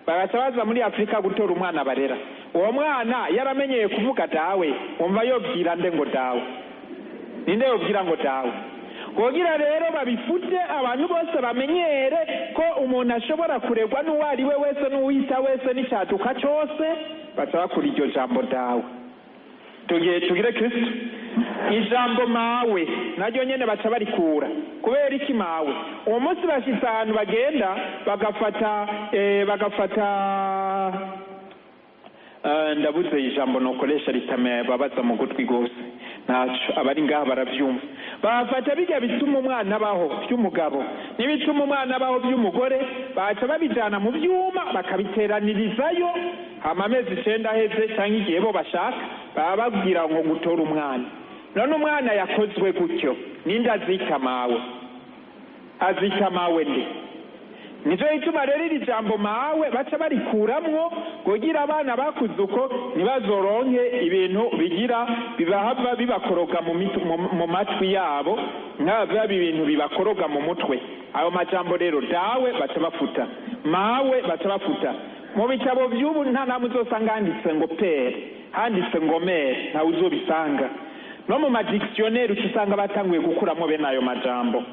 bagacabaza muri Afrika gutora umwana barera. Uwo mwana yaramenyeye kuvuga dawe, umva yobwira nde ngo dawe, ninde yobwira ngo dawe? Kugira rero babifute abantu bose bamenyere ko umuntu ashobora kuregwa n'uwari we wese n'uwita wese n'icyaduka cyose, basaba kuri iryo jambo dawe. Tugire Kristo. Ijambo mawe naryo nyene baca barikura. Kubera iki mawe? Uwo munsi bashitse ahantu bagenda bagafata ndabuze ijambo nokoresha ritame babaza mu gutwi gose, naco abari ngaha baravyumva. Bafata bijya bituma umwana baho by'umugabo n'ibituma umwana baho by'umugore, baca babijana mu byuma bakabiteranirizayo. Hama amezi 9 aheze cyangwa igihe bo bashaka bababwira ngo gutora umwana. None umwana yakozwe gutyo, ninda azita mawe ndi. Nizo ituma rero iri jambo mawe baca barikuramwo kugira abana bakuze uko nibazoronke ibintu bigira bibahava bibakoroga mu matwi yabo, nk'aba ibintu bibakoroga mu mutwe. Ayo majambo rero dawe baca bafuta, mawe baca bafuta. Mu bitabo by'ubu nta namwe uzosanga handitse ngo pere, handitse ngo mere, ntawe uzobisanga. No mu madictionnaire usanga batanguye gukuramo bene ayo majambo.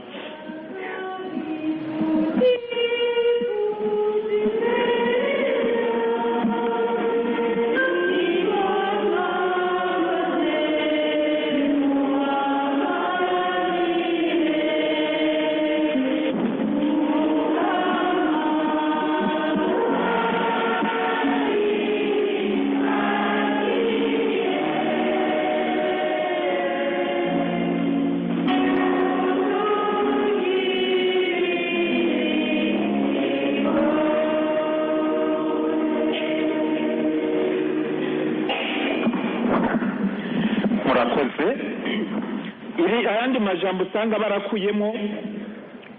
ayandi majambo usanga barakuyemo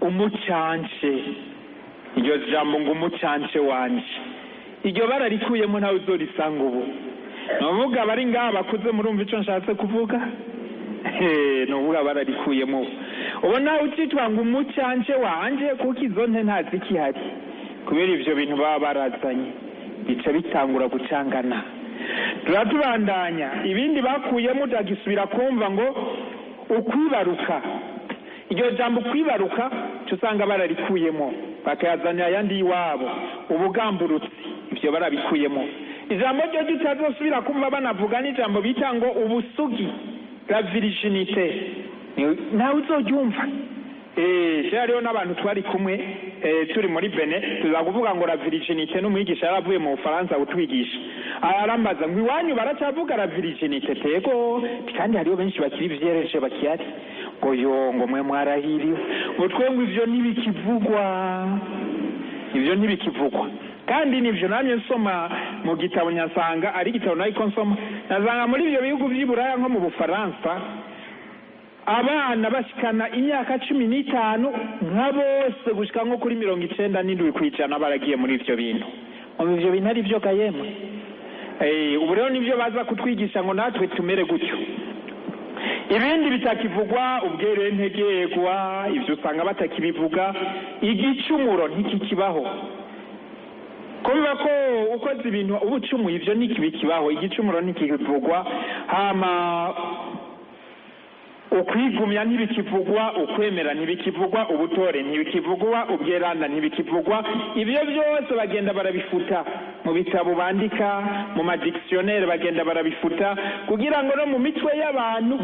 umucance, iryo jambo ngo umucance wanje, iryo bararikuyemo ntawe uzorisanga ubu. Nuvuga bari ngaha bakuze murumva ico nshatse kuvuga? Nuvuga bararikuyemo ubu nawe ucitwa ngo umucance wanje kuko izo nte ntazi kihari, kubera ivyo bintu baba barazanye bica bitangura gucangana. Turatubandanya ibindi bakuyemo utagisubira kumva ngo ukwibaruka. Iryo jambo kwibaruka tusanga bararikuyemo bakayazana ayandi iwabo. Ubugamburutsi ivyo barabikuyemo. Ijambo ryo tutazosubira kumva banavuga n'ijambo bita ngo ubusugi, la virginité, nawe uzoryumva. Hariho n'abantu twari kumwe turi muri Benin tuza kuvuga ngo la virginité, n'umwigisha yaravuye mu Bufaransa gutwigisha, arambaza ngo iwanyu baracyavuga la virginité? Tego kandi hariho benshi bakiri vyereje bakiyari ngo yo ngo mwe mwarahiriwe ngo twengwe ivyo ntibikivugwa kandi nivyo namye nsoma mu gitabo nyasanga ari gitabo nayiko nsoma nazanga muri ibyo bihugu vy'Iburaya nko mu Bufaransa abana bashikana imyaka 15 nka bose gushika nko kuri 97 kwijana baragiye muri ivyo bintu. Ivyo bintu ari byo kayemwe. Ubu rero nivyo baza kutwigisha ngo natwe tumere gutyo. Ibindi bitakivugwa ubwere ntegegwa ivyo usanga batakibivuga. Igicumuro ntikikibaho. Kubiba ko ukoze ibintu ubucumu ivyo ntikibikibaho. Igicumuro ntikivugwa. Hama ukwigumya ntibikivugwa, ukwemera ntibikivugwa, ubutore ntibikivugwa, ubweranda ntibikivugwa. Ibyo byose bagenda barabifuta mu bitabo bandika, mu madictionnaire bagenda barabifuta kugira ngo no mu mitwe y'abantu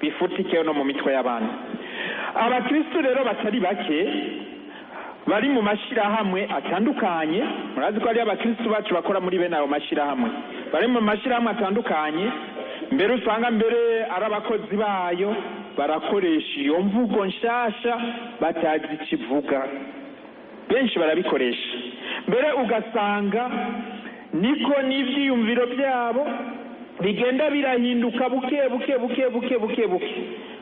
bifutikeyo no mu mitwe y'abantu. Abakristo rero batari bake bari mu mashirahamwe atandukanye, murazi ko ari abakristo bacu bakora muri bene ayo mashirahamwe, bari mu mashirahamwe atandukanye. Mbere usanga mbere arabakozi bayo barakoresha iyo mvugo nshasha batazi kivuga, benshi barabikoresha. Mbere ugasanga niko n'ivyiyumviro byabo bigenda birahinduka buke.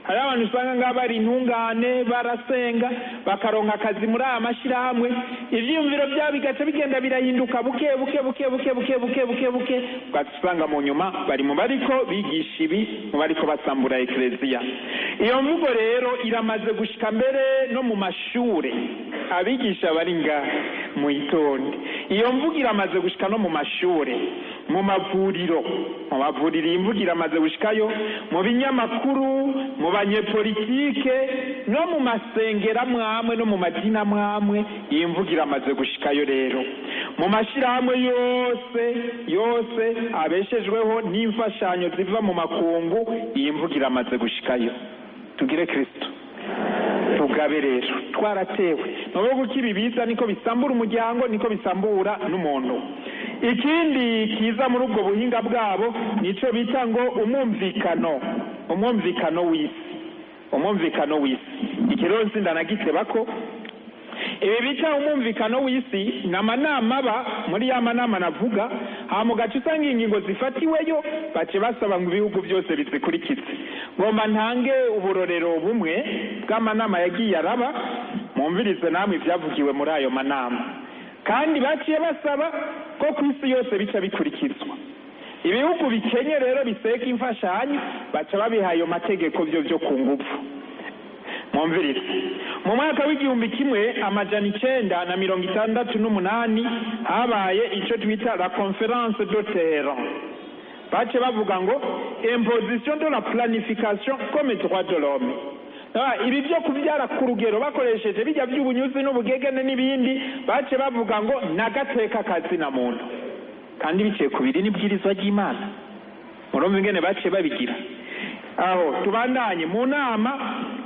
Hari abantu usanga ngabari intungane barasenga bakaronka akazi muri aya mashirahamwe, ivyiyumviro byabo bigaca bigenda birahinduka buke, ugasanga mu nyuma bari mu bariko bigisha ibi, mu bariko basambura ekleziya. Iyo mvugo rero iramaze gushika mbere no mu mashure, abigisha bari nga mu itonde. Iyo mvugo iramaze gushika no mu mashure, mu mavuriro imvugo iramaze gushikayo, mu binyamakuru, mu banyepolitike, no mu masengera mwamwe no mu madina mwamwe, iyi mvugo iramaze gushikayo. Rero mu mashirahamwe yose abeshejweho n'imfashanyo ziva mu makungu, iyi mvugo iramaze gushikayo. Tugire Kristo tugabe rero, twaratewe n'ubwo kibibiza niko bisambura umuryango, niko bisambura n'umuntu. Ikindi kiza muri ubwo buhinga bwabo nico bita ngo umwumvikano w'isi. Ikironsi ndanagiteba ko ibi bita umwumvikano w'isi n'amanama ba muri ya manama navuga, hama ugaca usanga ingingo zifatiweyo bace basaba ngo ibihugu byose bizikurikize. Ngomba ntange uburorero bumwe bw'amanama yagiye araba, mwumvirize namwe ibyavugiwe muri ayo manama, kandi baciye basaba ko ku isi yose bica bikurikizwa. Ibihugu bikenye rero biseka imfashanyo baca babiha ayo mategeko byo ku ngufu. Mwumvirize, mu mwaka w'1968 habaye ico twita la conférence de Téhéran. Bace bavuga ngo imposition de la planification comme droit de l'homme. ibi byo kubyara ku rugero bakoresheje bijya by'ubunyuzi n'ubugegene n'ibindi bace bavuga ngo nagateka kazina muntu kandi biciye ku biri n'ibwirizwa ry'Imana. murumva ingene bace babigira. aho tubandanye mu nama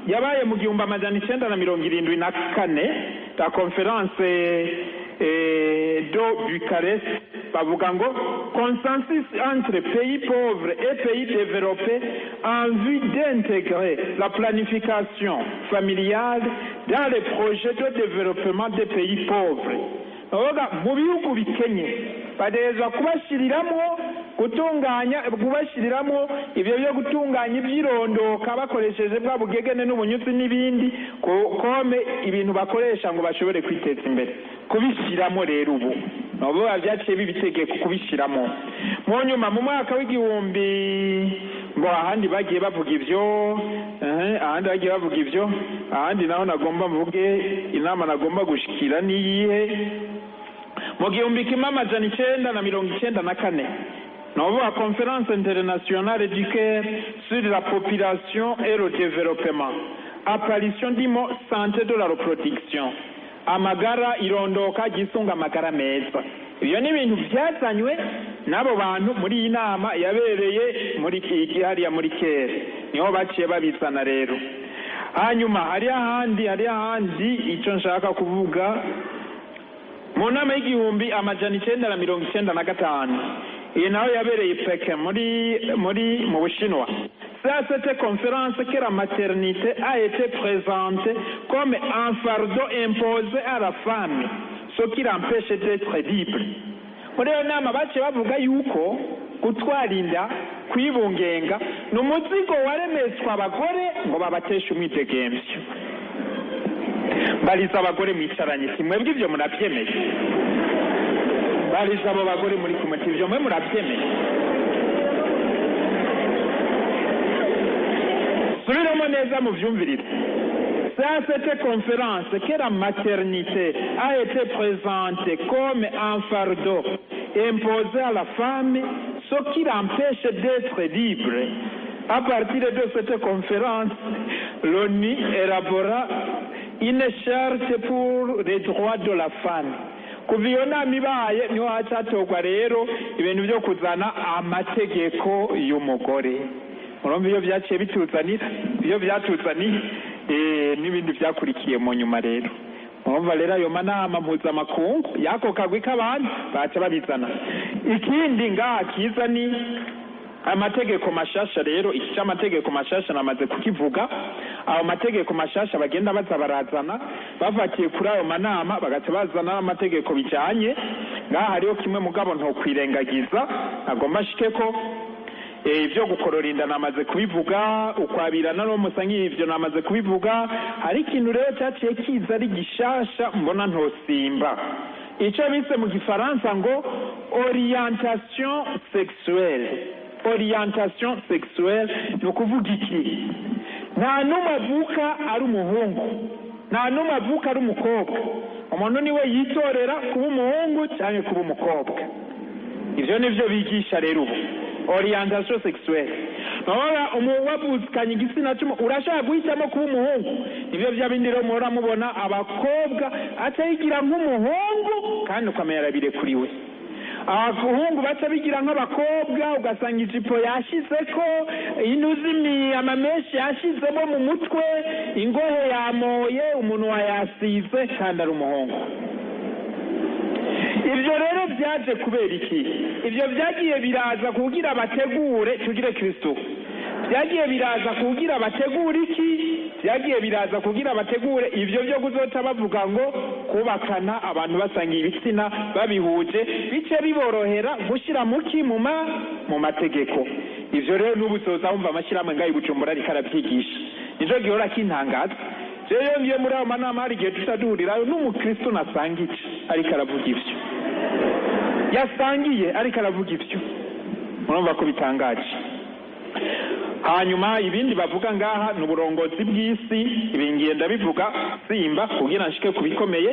yabaye mu 1974 la conference de Bucarest bavuga ngo consensus entre pays pauvres et pays développés en vue d'intégrer la planification familiale dans les projets de développement des pays pauvres. mu bihugu bikenye baderezwa kubashyiriramo ibyo byo gutunganya ibyirondoka bakoresheje bwa bugegene n'ubunyuzi n'ibindi kome ibintu bakoresha ngo bashobore kwiteza imbere kubishyiramo. rero ubu nabo byaciye bibitegeko kubishyiramo. mu nyuma mu mwaka w'igihumbi ngo ahandi bagiye bavuga ibyo ahandi naho nagomba mvuge inama nagomba gushikira niyihe mu 1994 la conférence internationale du Caire sur la population et le développement, apparition du mot santé de la reproduction, amagara irondoka gisunga amagara meza. Ibyo ni ibintu byazanywe n'abo bantu muri iyi nama yabereye muri hariya muri Caire, niho baciye babizana rero. hanyuma hari ahandi icyo nshaka kuvuga mu nama y'igihumbi amajana 995 iyi naho yabereye Pékin mu Bushinwa. À cette conférence que la maternité a été présentée comme un fardeau imposé à la femme, ce qui l'empêche d'être libre. Muri iyo nama baciye bavuga yuko gutwara inda kwibungenga ni umuzigo waremetswe abagore ngo babateshe umwidegemvyo. Bariza abagore mwicaranye simwebwe ibyo murabyemeye? Bariza abo bagore muri kumati ibyo mwe murabyemeye? Subiramo neza mu vyumvirire. C'est à cette conférence que la maternité a été présentée comme un fardeau imposé à la femme, ce qui l'empêche d'être libre. À partir de cette conférence, l'ONU élabora une charte pour les droits de la femme. Kuva iyo nama ibaye niho hacatorwa rero ibintu byo kuzana amategeko y'umugore. Urumva iyo byaciye bituzanira iyo byatuzaniye n'ibindi byakurikiye mu nyuma rero. Urumva rero ayo manama mpuzamakungu yako kagwi k'abantu baca babizana. Ikindi ngaha kiza ni amategeko mashasha rero. Iki cy'amategeko mashasha namaze kukivuga. Ayo mategeko mashasha bagenda baza barazana bafatiye kuri ayo manama bagaca bazana amategeko bijanye. Ngaha hariho kimwe mugabo ntokwirengagiza agomba shike ko ibyo gukorora inda namaze kubivuga, ukwabirana no musangi ibyo namaze kubivuga. Hari ikintu rero cyaciye kiza ari gishasha mbona ntosimba, icyo bise mu gifaransa ngo orientation sexuelle. Orientation sexuelle ni ukuvuga iki? Nta n'umwe avuka ari umuhungu, nta n'umwe avuka ari umukobwa. Umuntu niwe yitorera kuba umuhungu cyangwa kuba umukobwa. Ivyo nivyo bigisha rero ubu orientation sexuelle. Nora wavukanye igitsina cy'umuntu urashaka guhitamo kuba umuhungu. Ivyo byabindi rero muhora mubona abakobwa atayigira nk'umuhungu kandi ukamenya arabirekuriwe. Abahungu baca bigira nk'abakobwa ugasanga ijipo yashizeko, inuzimi amameshi yashizemo mu mutwe, ingohe yamoye, umuntu wayasize kandi ari umuhungu. Ibyo rero byaje kubera iki? Ibyo byagiye biraza kugira bategure tugire Kristo. Byagiye biraza kugira bategure iki? Byagiye biraza kugira bategure ibyo byo kuzota bavuga ngo kubakana abantu basangiye ibitsina babihuje bice biborohera gushira muki mu mategeko. Ivyo rero n'ubusoza umva amashyirahamwe ngayi Bujumbura ari karabyigisha. Nijo gihora kintangaza. Jeyo ngiye muri abo manama hari igihe tutadurira n'umukristo nasangiye ariko aravuga ivyo. Yasangiye ariko aravuga ivyo. Murumva ko bitangaje. Hanyuma ibindi bavuga ngaha n'uburongozi bw'isi ibingenda bivuga simba kugira nshike kubikomeye.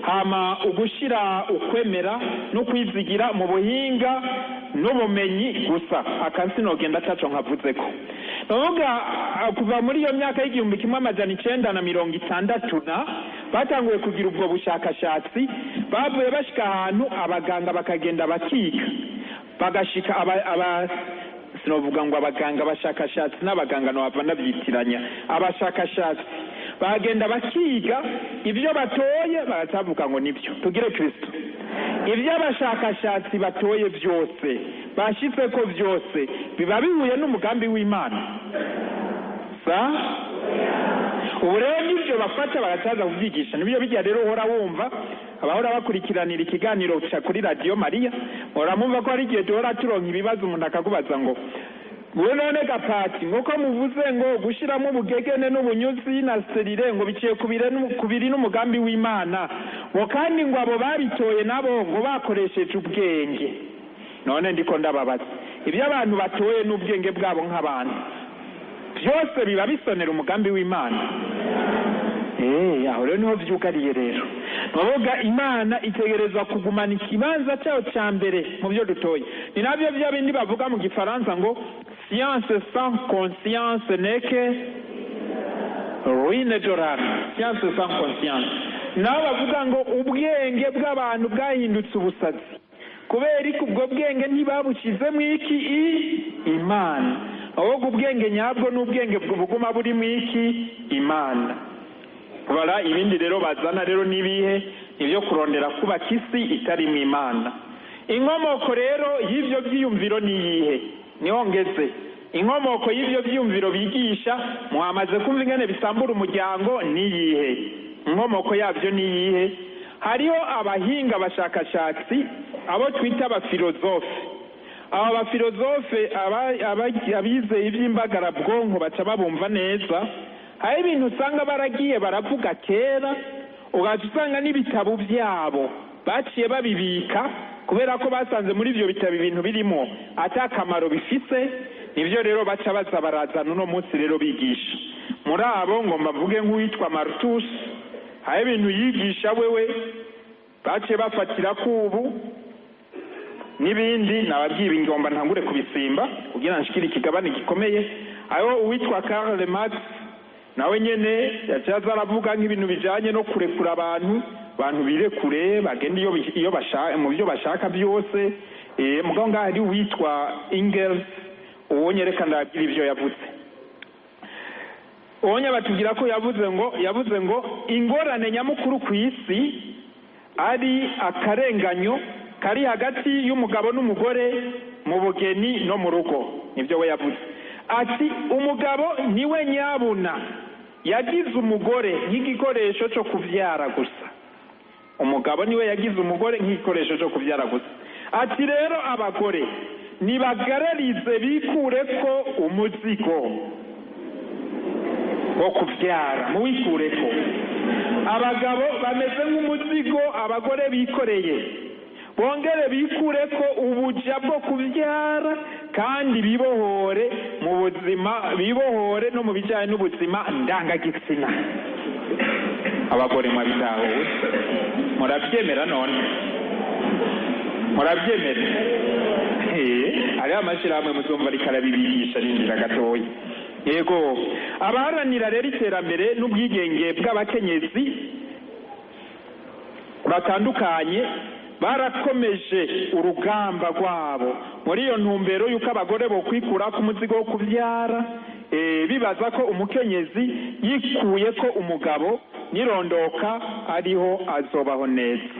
Hama ugushira ukwemera no kwizigira mu buhinga n'ubumenyi gusa akazi nogenda taco nkavuzeko. bavuga kuva muri iyo myaka y'igihumbi kimwe amajana 960 batanguye kugira ubwo bushakashatsi, bavuye bashika ahantu abaganga bakagenda bakiga, bagashika sinovuga ngo abaganga bashakashatsi n'abaganga no bavana byitiranya, abashakashatsi bagenda bakiga ibyo batoye baratavuga ngo nibyo tugire Kristo. Ibyo abashakashatsi batoye byose bashitse ko byose biba bihuye n'umugambi w'Imana. Ubu rero nibyo bafata barataza kubyigisha, nibyo bijya rero uhora wumva abahora bakurikiranira ikiganiro cya kuri Radio Maria, uramumva ko ari igihe duhora turonka ibibazo umuntu akakubaza ngo we none Gapati nk'uko muvuze ngo gushiramo ubugegene n'ubunyuzi na serire ngo biciye kubiri n'umugambi w'Imana, ngo kandi ngo abo babitoye nabo ngo bakoresheje ubwenge. None ndiko ndababaza, ibyo abantu batoye n'ubwenge bwabo nk'abantu byose biba bisonera umugambi w'Imana? Aho rero niho vyugariye rero. Bavuga Imana itegerezwa kugumana ikibanza cyayo cya mbere mu byo dutoye. Ni nabyo bya bindi bavuga mu Gifaransa ngo science sans conscience n'est que ruine dorale. Science sans conscience. Nabo bavuga ngo ubwenge bw'abantu bwahindutse ubusazi, kubera ko ubwo bwenge ntibabukizemo iki Imana. Ahubwo ubwenge nyabwo n'ubwenge bw'ubuguma buri mu iki Imana. Bara ibindi rero bazana rero nibihe ibyo kurondera kubaka isi itari mu Imana. Inkomoko rero y'ivyo byiyumviro niyihe? Niho ngeze. Inkomoko y'ivyo byiyumviro bigisha muhamaze kumva ingene bisambura umuryango niyihe? Inkomoko yabyo niyihe? Hariho abahinga bashakashatsi abo twita abafilozofe. Aba bafilozofe abize iby'imbagara bwonko baca babumva neza. Hari ibintu usanga baragiye baravuga kera, ugaca usanga n'ibitabo byabo baciye babibika kubera ko basanze muri ibyo bitabo ibintu birimo atakamaro bifise. Nivyo rero baca baza barazana uno munsi rero bigisha. Muri abo ngo mbavuge nk'uwitwa Malthus, hari ibintu yigisha wewe baciye bafatira kubu n'ibindi nababwiye ingomba ntangure kubisimba kugira nshikire ikigabane gikomeye. Ayo uwitwa Karl Marx nawe nyene yacaza aravuga nk'ibintu bijanye no kurekura abantu birekure bagenda iyo bashaka mu byo bashaka byose. Mugabo ngaho ari witwa Engels, uwo nyereka ndabwira ibyo yavuze. Onye batugira ko yavuze ngo ingorane nyamukuru ku isi ari akarenganyo kari hagati y'umugabo n'umugore mu bugeni no mu rugo. Nibyo we yavuze. Ati umugabo niwe nyabuna yagize umugore nk'igikoresho cyo kuvyara gusa. Umugabo niwe yagize umugore nk'igikoresho cyo kuvyara gusa. Ati rero abagore nibagararize bikure ko umuzigo wo kuvyara muwikure ko. Abagabo bameze nk'umuzigo abagore bikoreye, bongere bikure ko ubuja bwo kuvyara kandi bibohore mu buzima, bibohore no mu bijanye n'ubuzima ndangagitsina. Abagore mwabitahuwe murabyemera? None murabyemera? Ari amashirahamwe muzumva rikarabibigisha n'inzira gatoya. Yego, abaharanira rero iterambere n'ubwigenge bw'abakenyezi batandukanye barakomeje urugamba rwabo muri iyo ntumbero yuko abagore bo kwikura ku muzigo wo kuvyara, bibaza ko umukenyezi yikuye ko umugabo nirondoka ariho azobaho neza.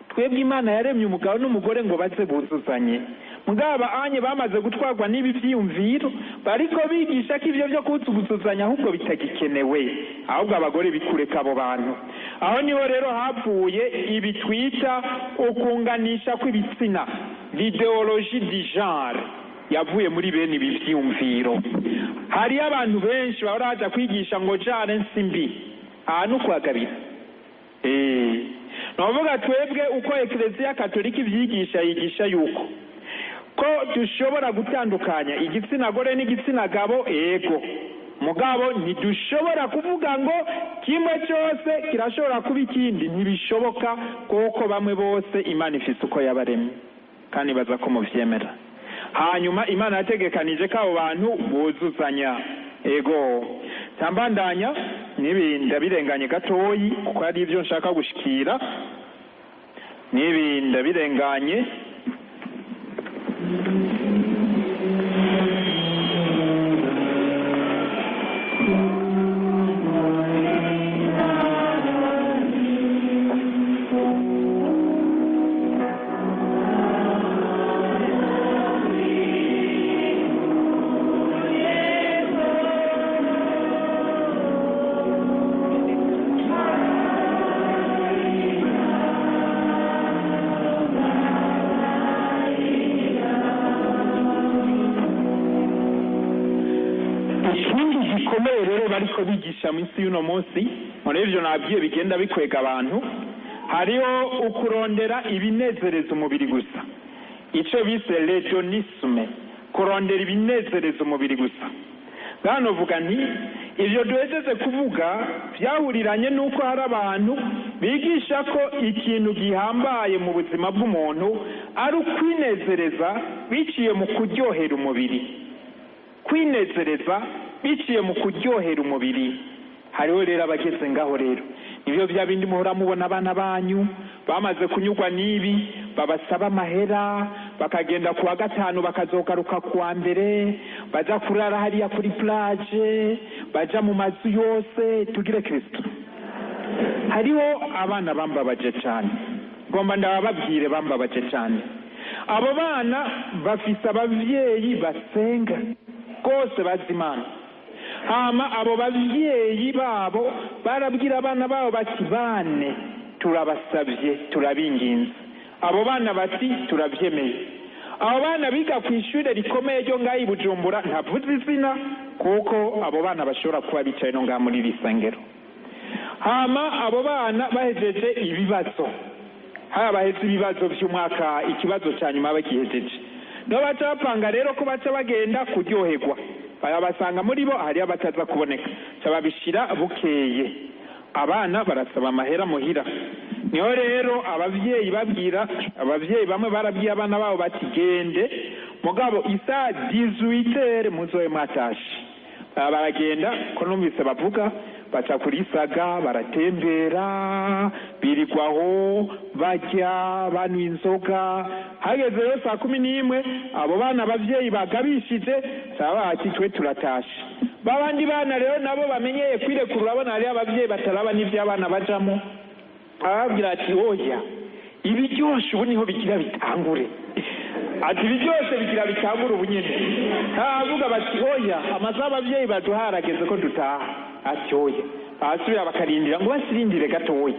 Twebwe Imana yaremye umugabo n'umugore ngo baze buzuzanye. Mugaba anye bamaze gutwarwa n'ibi byiyumviro bariko bigisha ko ibyo byo kuzuzanya ahubwo bitagikenewe, ahubwo abagore bikureka abo bantu. Aho niho rero havuye ibi twita ukunganisha kw'ibitsina, l'idéologie du genre yavuye muri bene ibi byiyumviro. Hari abantu benshi baraza kwigisha ngo genre nsimbi ahantu kwagabira. Navuga twebwe uko Eklezia Katolika ivyigisha yigisha yuko ko dushobora gutandukanya igitsina gore n'igitsina gabo. Ego mugabo ntidushobora kuvuga ngo kimwe cyose kirashobora kuba ikindi, ntibishoboka kuko bamwe bose Imana ifise uko yabaremye kandi baza ko muvyemera. hanyuma Imana yategekanije ko abo bantu buzuzanya. Ego tambandanya n'ibinda birenganye gatoyi kuko ari ivyo nshaka gushikira, n'ibinda birenganye bariko bigisha minsi y'uno munsi. Muri ivyo nabwiye bigenda bikwega abantu, hariho ukurondera ibinezereza umubiri gusa, ico bise hedonisme, kurondera ibinezereza umubiri gusa. Ngano vuga nti ivyo duhejeje kuvuga vyahuriranye n'uko hari abantu bigisha ko ikintu gihambaye mu buzima bw'umuntu ari ukwinezereza biciye mu kuryohera umubiri, kwinezereza biciye mu kuryohera umubiri. Hariho rero abageze ngaho rero nivyo bya bindi muhora mubona abana banyu bamaze kunyurwa n'ibi, babasaba amahera bakagenda kuwa gatanu bakazogaruka kuwa mbere, baja kurara hariya kuri plage, baja mu mazu yose. Tugire Kristo. Hariho abana bambabaje cyane, ngomba ndababwire bambabaje cyane. Abo bana bafise abavyeyi basenga rwose bazi Imana, hama abo bavyeyi babo barabwira abana babo bati bane turabasabye turabinginze. Abo bana bati turavyemeye. Abo bana biga ku ishure rikomeye ryo ngaho i Bujumbura, ntavuze izina kuko abo bana bashobora kuba bicaye no ngaho muri risengero. Hama abo bana bahejeje ibibazo, baheze ibibazo vy'umwaka, ikibazo ca nyuma bagihejeje, no baca bapanga rero ko baca bagenda kuryoherwa. Basanga muri bo hari abataza kuboneka, cababishira bukeye. Abana barasaba amahera muhira. Niho rero abavyeyi babwira, abavyeyi bamwe barabwiye abana babo bati gende mugabo isa 18h muzoye mwatashe. Baragenda ko numvise bavuga, baca kuri Saga baratembera, birigwaho bajya banywa inzoga. Hageze rero 11 abo bana abavyeyi bagabishije sabati twe turatashe. Babandi bana rero nabo bamenyeye kwirekura, abana ari abavyeyi bataraba n'ivyo abana bajamo. Ababwira ati oya ibi byose ubu niho bigira bitangure, ati ibi byose bigira bitangure ubu nyene. Avuga bati oya amasaha abavyeyi baduharageze ko dutaha. Ati oya asubira bakarindira ngo basirindire gatoya,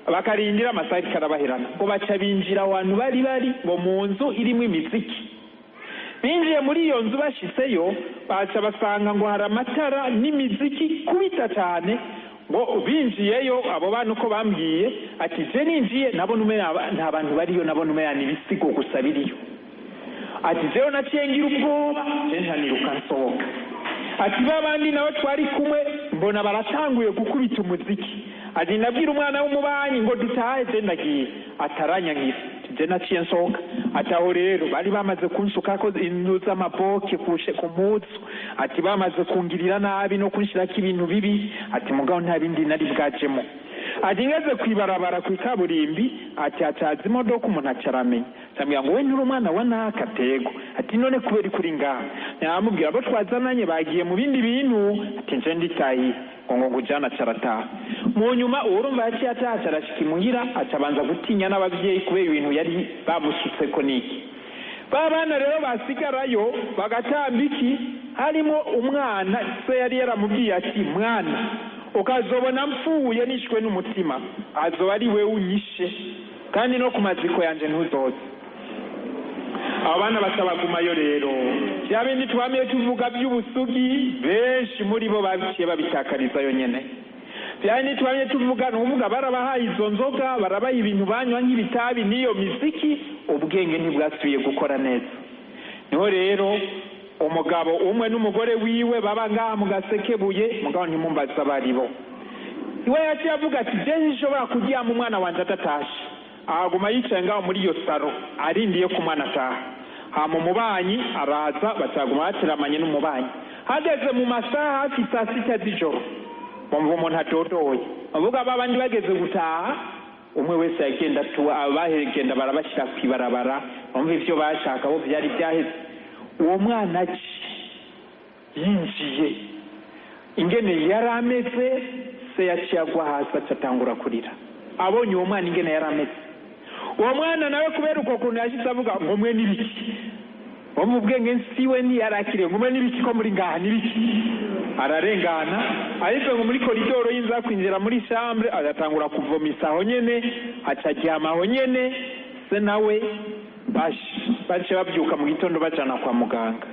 bakarindira amasaha karabaherana ngo baca binjira abantu bari bo mu nzu irimo imiziki. Binjiye muri iyo nzu bashiseyo baca basanga ngo hari amatara n'imiziki kubita cyane. Ngo binjiyeyo abo bana uko bambwiye ati je ninjiye nabona nta bantu bariyo, nabona umeyana ibisigo gusa biriyo. Ati jewe naciye ngira ubwoba je ntaniruka nsohoka. Ati babandi nawe twari kumwe mbona baratanguye gukubita umuziki. Ati nabwira umwana w'umubanyi ngo dutahe, je ndagiye ataranyangira, je naciye nsohoka. Ataho rero bari bamaze kunshukako inuza amaboke kushe ku mutsu. Ati bamaze kungirira nabi no kunshirako ibintu bibi. Ati mugabo nta bindi nari bwajemo. Ati ngeze kwibarabara ku ikaburimbi, ati atazi imodoka umuntu acaramenya. Tambya ngo we nturi umwana wa nakatego. Ati none kubera kuri ngaha. Namubwira abo twazananye bagiye mu bindi bintu. Ati nje nditayi ngo ngujana carata. Mu nyuma urumva yaciye ataha arashika imuhira, acabanza gutinya n'abavyeyi kubera ibintu yari bamusutse ko niki. Babana rero basigarayo bagatambiki, harimo umwana se yari yaramubwiye ati mwana ukazobona mpfuye nishwe n'umutima azoba ari we unyishe kandi no kumaziko yanje ntuzoze. Abana basabagumayo rero bya bindi twamiye tuvuga by'ubusugi, benshi muri bo babikiye babitakarizayo nyene. Bya bindi twamiye tuvuga n'uvuga barabahaye izo nzoga, barabaha ibintu banywa nk'ibitabi n'iyo miziki, ubwenge ntibwasubiye gukora neza. Niho rero umugabo umwe n'umugore wiwe baba ngaha mu Gasekebuye, mugabo ntimumbaza baribo. Iwe yaciye avuga ati je nshobora kuryama umwana wanje adatashe. Aguma yicaye ngaho muri iyo saro arindiye ku mwana ataha. hama umubanyi araza bacaguma bateramanye n'umubanyi. Hageze mu masaha hafi saa sita z'ijoro bumva umuntu adodoye, bavuga babandi bageze gutaha umwe wese yagenda abahegenda barabashyira kw'ibarabara, bumva ivyo bashaka bo vyari vyaheze. Uwo mwana yinjiye ingene yari ameze, se yaciye agwa hasi acatangura kurira abonye uwo mwana ingene yari ameze. Uwo mwana nawe kubera uko kuntu yashitse avuga ngo mwe n'ibiki, mu bwenge nsiwe ntiyarakire ngo mwe n'ibiki ko muri ngaha n'ibiki. Ararengana ariko ngo muri koridoro y'inza kwinjira muri chambre agatangura kuvomisa aho nyene, acaryama aho nyene. Se nawe bace babyuka mu gitondo bajana kwa muganga.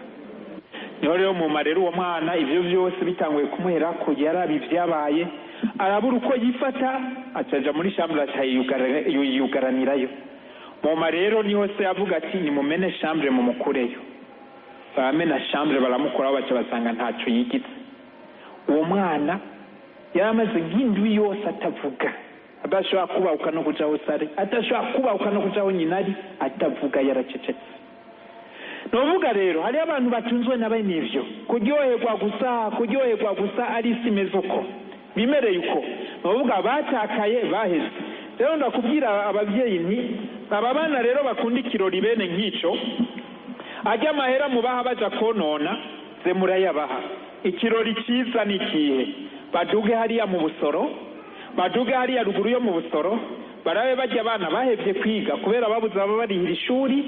Niho rero mu marero uwo mwana ivyo vyose bitanguye kumuhera ko yarabi vyabaye, arabura uko yifata acaja muri chambre acayugaranirayo. Mu marero niho se yavuga ati ni mumene chambre mu mukureyo. Baramena chambre baramukora baca basanga ntaco yigitse. Uwo mwana yaramaze nk'indwi yose atavuga, adashobora kubahuka no kujaho sare, adashobora kubahuka no kujaho nyinari, atavuga yaracecetse. Novuga rero hari abantu batunzwe na bene ivyo kuryoherwa gusa ari isi imeze uko bimereye uko, novuga batakaye baheze. Rero ndakubwira abavyeyi nti aba bana rero bakunda ikirori bene nk'ico, ajya amahera mubaha baja konona ze murayabaha. Ikirori ciza ni kihe? Baduge hariya mu Busoro, baduge hariya ruguru yo mu Busoro, barabe bajya abana bahevye kwiga kubera babuze aba barihira ishuri,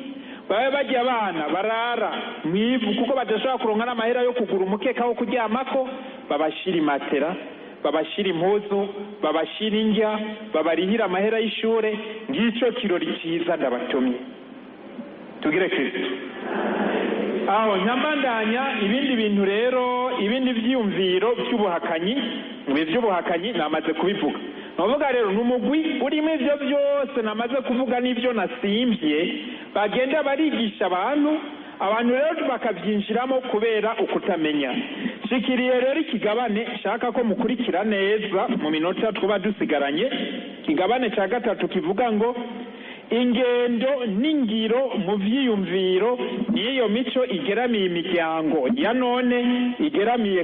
babe bajya abana barara mwivu kuko badashobora kuronka n'amahera yo kugura umukeka wo kuryamako, babashira imatera, babashira impuzu, babashira indya, babarihira amahera y'ishure. Ngico kirori ciza ndabatumye. Tugire Kristo. Aho nyambandanya ibindi bintu rero, ibindi vyiyumviro by'ubuhakanyi namaze kubivuga. Novuga rero n'umugwi urimo ivyo byose namaze kuvuga n'ivyo nasimvye, bagenda barigisha abantu rero bakavyinjiramo kubera ukutamenya. Shikiriye rero ikigabane shaka ko mukurikira neza mu minota twuba dusigaranye. Ikigabane ca gatatu kivuga ngo ingendo n'ingiro mu vyiyumviro niyo mico igeramiye imiryango ya none, igeramiye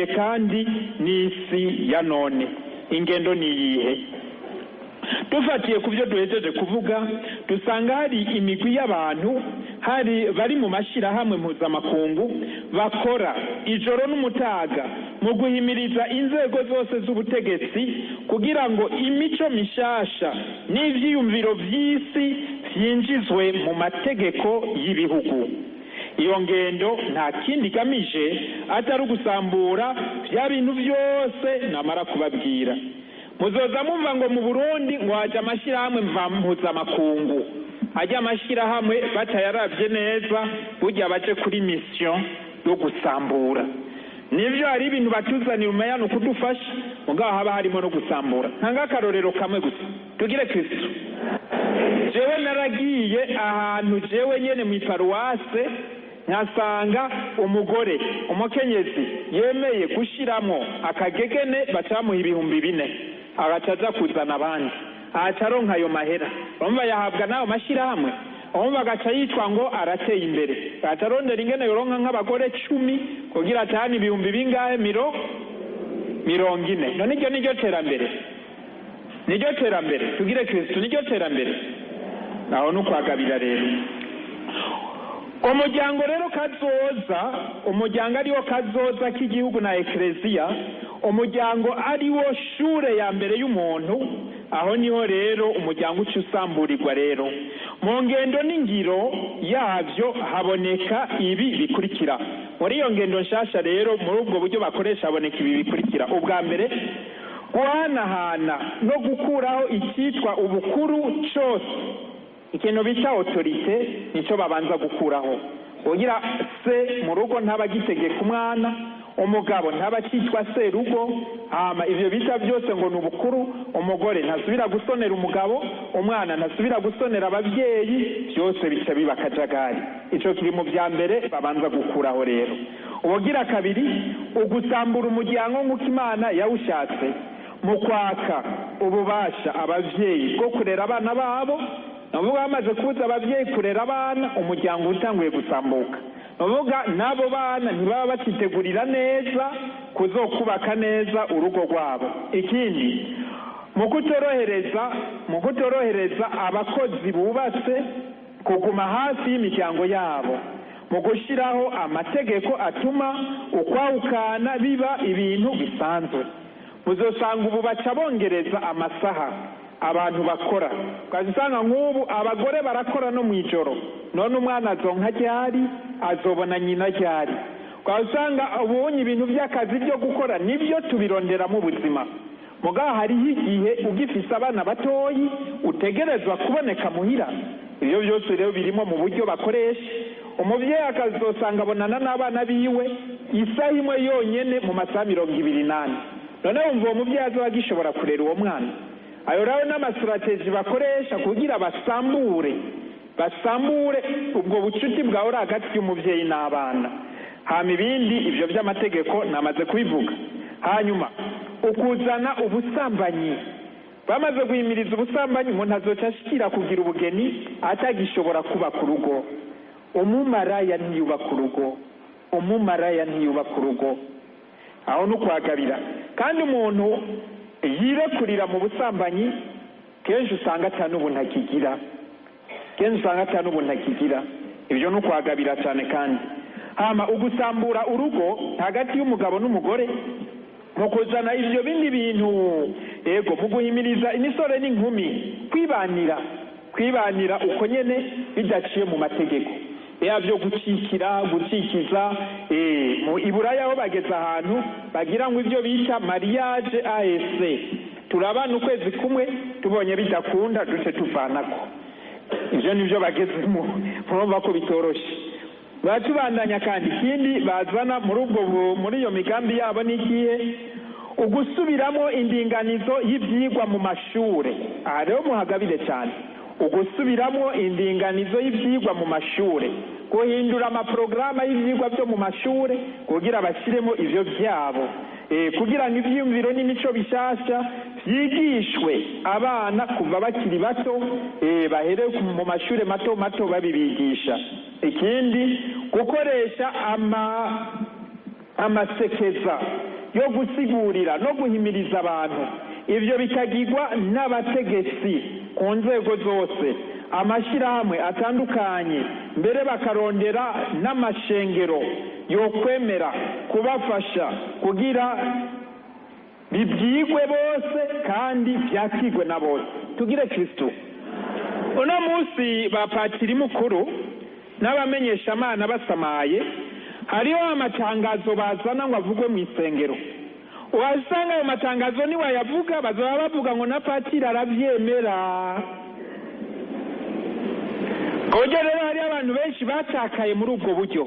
kandi n'isi ya none. Ingendo ni iyihe? Dufatiye ku byo duhejeje kuvuga, dusanga hari imigwi y'abantu bari mu mashirahamwe mpuzamakungu bakora ijoro n'umutaga mu guhimiriza inzego zose z'ubutegetsi kugira ngo imico mishasha n'ivyiyumviro vy'isi vyinjizwe mu mategeko y'ibihugu. Iyo ngendo nta kindi igamije atari ugusambura vya bintu vyose namara kubabwira. Muzoza mumva ngo mu Burundi ngo haje amashirahamwe mpuzamakungu, ajya amashirahamwe batayaravye neza burya baje kuri mission yo gusambura. Nivyo hari ibintu batuzanira umayano kudufasha, mugabo haba harimo no gusambura. Ntanga akarorero kamwe gusa, tugire Kristo. Jewe naragiye ahantu jewe nyene mu paruwase, nkasanga umugore umukenyezi yemeye gushiramo akagegene bacamuha 4,000, agacaza kuzana abandi, acaronka ayo mahera. Bamva yahabwa nayo mashirahamwe, bamva agaca yitwa ngo arateye imbere, atarondera ingene yoronka nk'abagore 10 kugira atahana 2,000 bingahe 40. None iryo niryo terambere, tugire Kristo, niryo terambere. Naho nukwagabira rero umuryango rero kazoza, umuryango ariwo kazoza k'igihugu na ekleziya, umuryango ariwo shure ya mbere y'umuntu. Aho niho rero umuryango ucusamburirwa rero. Mu ngendo n'ingiro yavyo haboneka ibi bikurikira. Muri iyo ngendo nshasha rero muri ubwo buryo bakoresha haboneka ibi bikurikira. Ubwa mbere, guhanahana no gukuraho icyitwa ubukuru cyose. Ikintu bita autorite nico babanza gukuraho. Ugira se mu rugo ntabagitegeka umwana, umugabo ntabacitwa se rugo, ivyo bita byose ngo n'ubukuru. Umugore ntasubira gusonera umugabo, umwana ntasubira gusonera abavyeyi, byose bica biba kajagari. Ico kiri mu bya mbere babanza gukuraho rero. Ubugira kabiri, ugusambura umuryango nk'uko Imana yawushatse mu kwaka ububasha abavyeyi bwo kurera abana babo nuvuga bamaze kubuza ababyeyi kurera abana, umuryango utanguye gusambuka. nuvuga n'abo bana ntibaba bakitegurira neza kuzokubaka neza urugo rwabo. Ikindi, mu kutorohereza abakozi bubatse kuguma hafi y'imiryango yabo, mu gushyiraho amategeko atuma ukwahukana biba ibintu bisanzwe. Muzosanga ubu baca bongereza amasaha abantu bakora, ukazisanga nk'ubu abagore barakora no mu ijoro, none umwana azonka ryari, azobona nyina ryari. Ukazisanga ubonye ibintu by'akazi byo gukora nibyo tubirondera mu buzima, mugaha hariho igihe ugifise abana batoyi utegerezwa kuboneka muhira. Ibyo byose rero birimo mu buryo bakoresha. Umubyeyi akazosanga abonana n'abana biwe isaha imwe yonyene mu masaha 28. None wumva uwo mubyeyi azoba agishobora kurera uwo mwana? Ayo rero n'amasitrategi bakoresha kugira basambure ubwo bucuti bwahora hagati y'umubyeyi n'abana. Hama ibindi ibyo by'amategeko namaze kubivuga. Hanyuma ukuzana ubusambanyi, bamaze guhimiriza ubusambanyi, umuntu azoca ashikira kugira ubugeni atagishobora kubaka urugo. Umumaraya ntiyubaka urugo, aho nukwagabira. Kandi umuntu yirekurira mu busambanyi kenshi usanga atanubuntu akigira, ibyo nukwagabira cyane. Kandi hama ugusambura urugo hagati y'umugabo n'umugore mu kuzana ibyo bindi bintu, yego, mu guhimiriza imisore n'inkumi kwibanira uko nyene bidaciye mu mategeko. Byo gucikiza mu Iburaya aho bageze ahantu bagira ngo ibyo bita mariage ASC, turabana ukwezi kumwe, tubonye bidakunda duce tuvanako. Ibyo nibyo bagezemo, murumva ko bitoroshe. Batubandanya kandi ikindi bazana muri iyo migambi yabo n'igihe ugusubiramo indinganizo y'ibyigwa mu mashure. Aha rero muhagabire cyane, ugusubiramo indinganizo y'ibyigwa mu mashure, guhindura amaporogaramu y'ibyigwa byo mu mashure kugira bashyiremo ivyo byabo, kugira ngo ivyiyumviro n'imico bishasha byigishwe abana kuva bakiri bato, bahere mu mashure mato mato babibigisha. Ikindi, gukoresha amasekeza yo gusigurira no guhimiriza abantu. Ibyo bikagirwa n'abategetsi ku nzego zose, amashyirahamwe atandukanye, mbere bakarondera n'amashengero yo kwemera kubafasha kugira bibyigwe bose kandi byakigwe na bose. Tugire Kristo. Uno munsi bapatiri mukuru n'abamenyeshamana basamaye, hariho amatangazo bazana ngo avugwe mu isengero. Wasanga ayo matangazo ni wayavuga bazaba bavuga ngo na patiri arabyemera. Kujya rero hari abantu benshi batakaye muri ubwo buryo.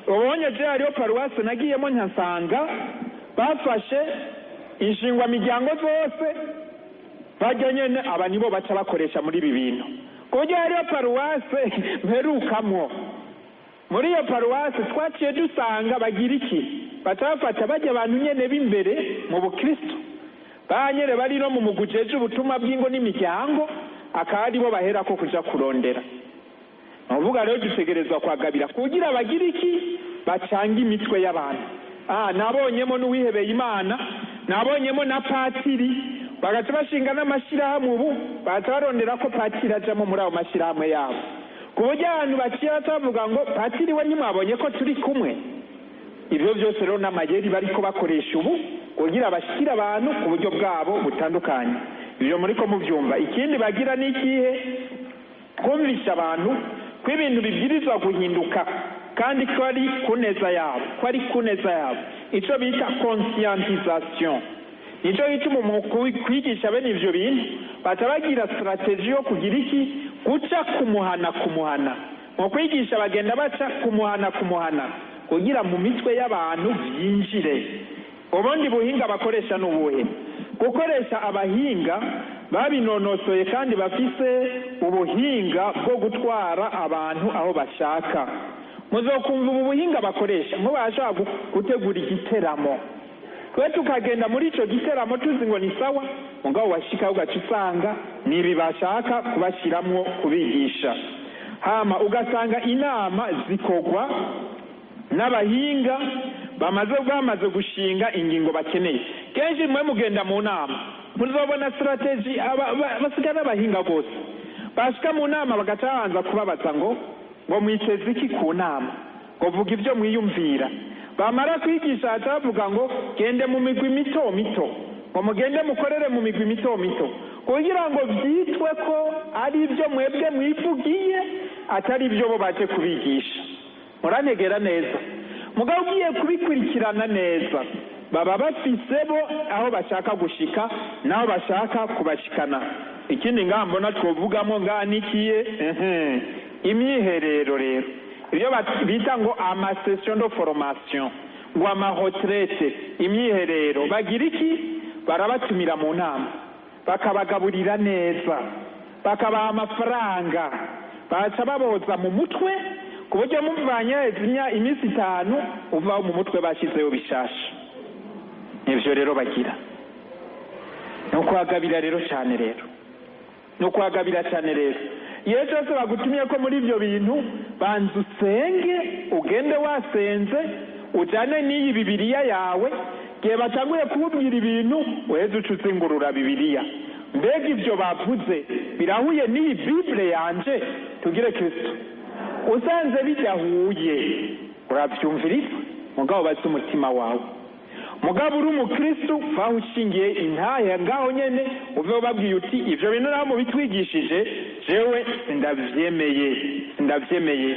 Ubonye je hariho paruwase nagiyemo nkasanga bafashe inshingwa miryango zose bajya nyene aba nibo baca bakoresha muri ibi bintu. Kujya hariho paruwase mperukamwo, muri iyo paruwase twaciye dusanga bagira iki, batafata bajya abantu nyene b'imbere mu bukristo, banyere bari no mu mugujeje ubutumwa bw'ingo n'imiryango, akari bo bahera ko kuja kurondera. Nuvuga rero dutegerezwa kwagabira kugira bagira iki, bacanga imitwe y'abantu. Nabonyemo n'uwihebeye Imana, nabonyemo na patiri, bagaca bashinga n'amashyirahamwe. Ubu batarondera ko patiri ajamo muri abo mashyirahamwe yabo, ku buryo abantu baciye batavuga ngo patiri we ntimwabonye ko turi kumwe. Ibyo byose rero n'amayeri bariko bakoresha ubu kugira bashyira abantu ku buryo bwabo butandukanye. Ibyo muri ko mubyumva. Ikindi bagira n'ikihe, kumvisha abantu ko ibintu bibwirizwa guhinduka kandi ko ari kuneza yabo, icyo bita conscientisation. Nicyo gituma mu kwigisha bene ivyo bintu baca bagira strategy yo kugira iki, guca kumuhana. Mu kwigisha bagenda baca kumuhana kugira mu mitwe y'abantu byinjire. Ubundi buhinga bakoresha n'ubuhe, gukoresha abahinga babinonosoye kandi bafise ubuhinga bwo gutwara abantu aho bashaka. Muzokumva ubu buhinga bakoresha nko bashaka gutegura igiteramo, twe tukagenda muri ico giteramo tuzi ngo ni sawa, mugabo washika ugaca usanga nibi bashaka kubashiramwo kubigisha. Hama ugasanga inama zikogwa n'abahinga bamaze gushinga ingingo bakeneye. Kenshi mwe mugenda mu nama muzobona strategy basigana abahinga gose bashika mu nama bagacanza kubabaza ngo mwiteze iki ku nama, ngo vuga ibyo mwiyumvira. Bamara kwigisha atavuga ngo gende mu migwi mito mito, ngo mugende mukorere mu migwi mito mito, kugira ngo byitwe ko ari ibyo mwebwe mwivugiye atari ibyo bo baje kubigisha. Murantegera neza? Mugabo ugiye kubikurikirana neza baba bafise bo aho bashaka gushika naho bashaka kubashikana. Ikindi ngambona twovugamo nganikiye imyiherero rero, ibyo bita ngo ama session de formation, ngo ama retraite. Imyiherero bagira iki? Barabatumira mu nama, bakabagaburira neza, bakabaha amafaranga, baca baboza mu mutwe ku buryo muvanye iminsi 5 uva mu mutwe bashyizeho bishasha. Ivyo rero bagira nukwagabira rero cyane rero, nukwagabira cyane rero. Yesu cyose bagutumye ko muri ibyo bintu banza usenge, ugende wasenze, ujane n'iyi Bibiliya yawe, gihe batanguye kububwira ibintu uheze ucuzingurura Bibiliya. Mbega ibyo bavuze birahuye n'iyi Bible yanje? Tugire Kristo. Usanze bidahuye urabyumviriza, mugabo bazi umutima wawe. Mugabo uri umukristo faho ushingiye intahe ngaho nyene uve babwiye uti ivyo bintu naho mu bitwigishije jewe sindavyemeye.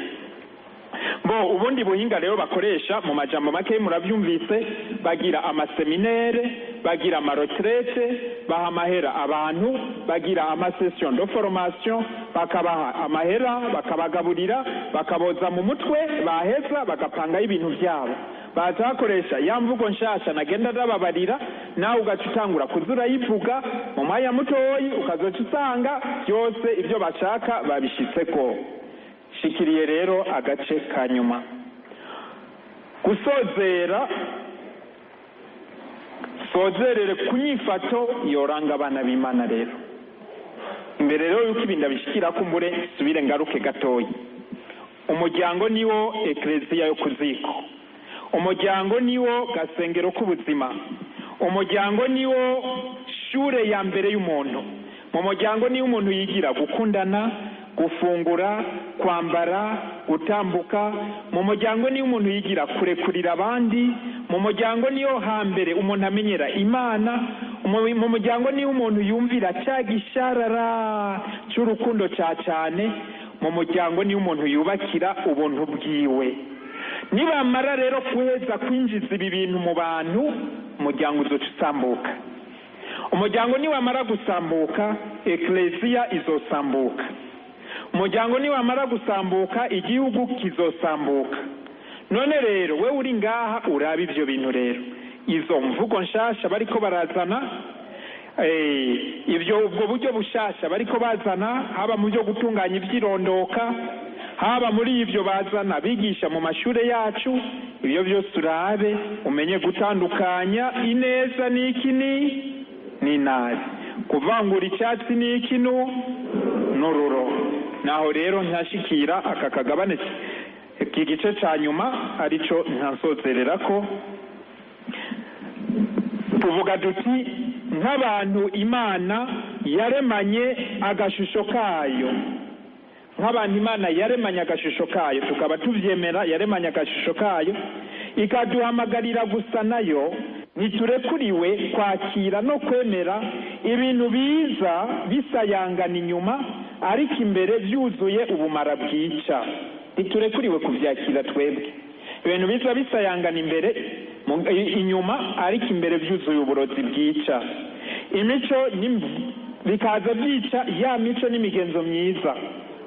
Bo ubundi buhinga rero bakoresha mu majambo make murabyumvise, bagira amaseminaire, bagira amaretraite, baha amahera abantu, bagira amasession de formation, bakabaha amahera, bakabagaburira, bakaboza mu mutwe, baheza bagapanga ibintu byabo. Bazakoresha ya mvugo nshasha nagenda ndababarira, nawe ugacutangura kuzura yivuga mu mwanya mutoyi, ukazoca usanga byose ibyo bashaka babishitseko. Shikiriye rero agace ka nyuma, gusozera. Sozerere kunyifato yoranga abana b'Imana rero. Imbere rero yuko ibinda bishikira kumbure subire ngaruke gatoyi. Umuryango niwo ekleziya yo kuziko, umuryango niwo gasengero k'ubuzima, umuryango niwo shure ya mbere y'umuntu. Mu muryango niwo umuntu yigira gukundana, gufungura, kwambara, gutambuka. Mu muryango niwo umuntu yigira kurekurira abandi. Mu muryango niyo hambere umuntu amenyera Imana. Mu muryango niwo umuntu yumvira cya gisharara cy'urukundo cyane. Mu muryango niwo umuntu yubakira ubuntu bwiwe. Nibamara rero kuheza kwinjiza ibi bintu mu bantu, umuryango uzoca usambuka. Umuryango niwamara gusambuka, ekleziya izosambuka. Umuryango niwamara gusambuka, igihugu kizosambuka. None rero we uri ngaha uraba ivyo bintu rero, izo mvugo nshasha bariko barazana, ubwo buryo bushasha bariko bazana, haba mu byo gutunganya ivyirondoka, haba muri ivyo bazana bigisha mu mashure yacu, ibyo byose urabe umenye gutandukanya ineza n'iki n'inabi, kuvangura icyatsi n'iki n'ururo. Naho rero ntashikira aka kagabane iki gice ca nyuma arico ntasozerera ko tuvuga duti nk'abantu Imana yaremanye agashusho kayo, nk'abantu Imana yaremanye agashusho kayo, tukaba tuvyemera yaremanye agashusho kayo, ikaduhamagarira gusa nayo. Ntiturekuriwe kwakira no kwemera ibintu biza bisayangana inyuma, ariko imbere byuzuye ubumara bwica. Ntiturekuriwe kuvyakira twebwe ibintu biza bisayangana inyuma, ariko imbere byuzuye uburozi bwica. Imico bikaza byica ya mico n'imigenzo myiza.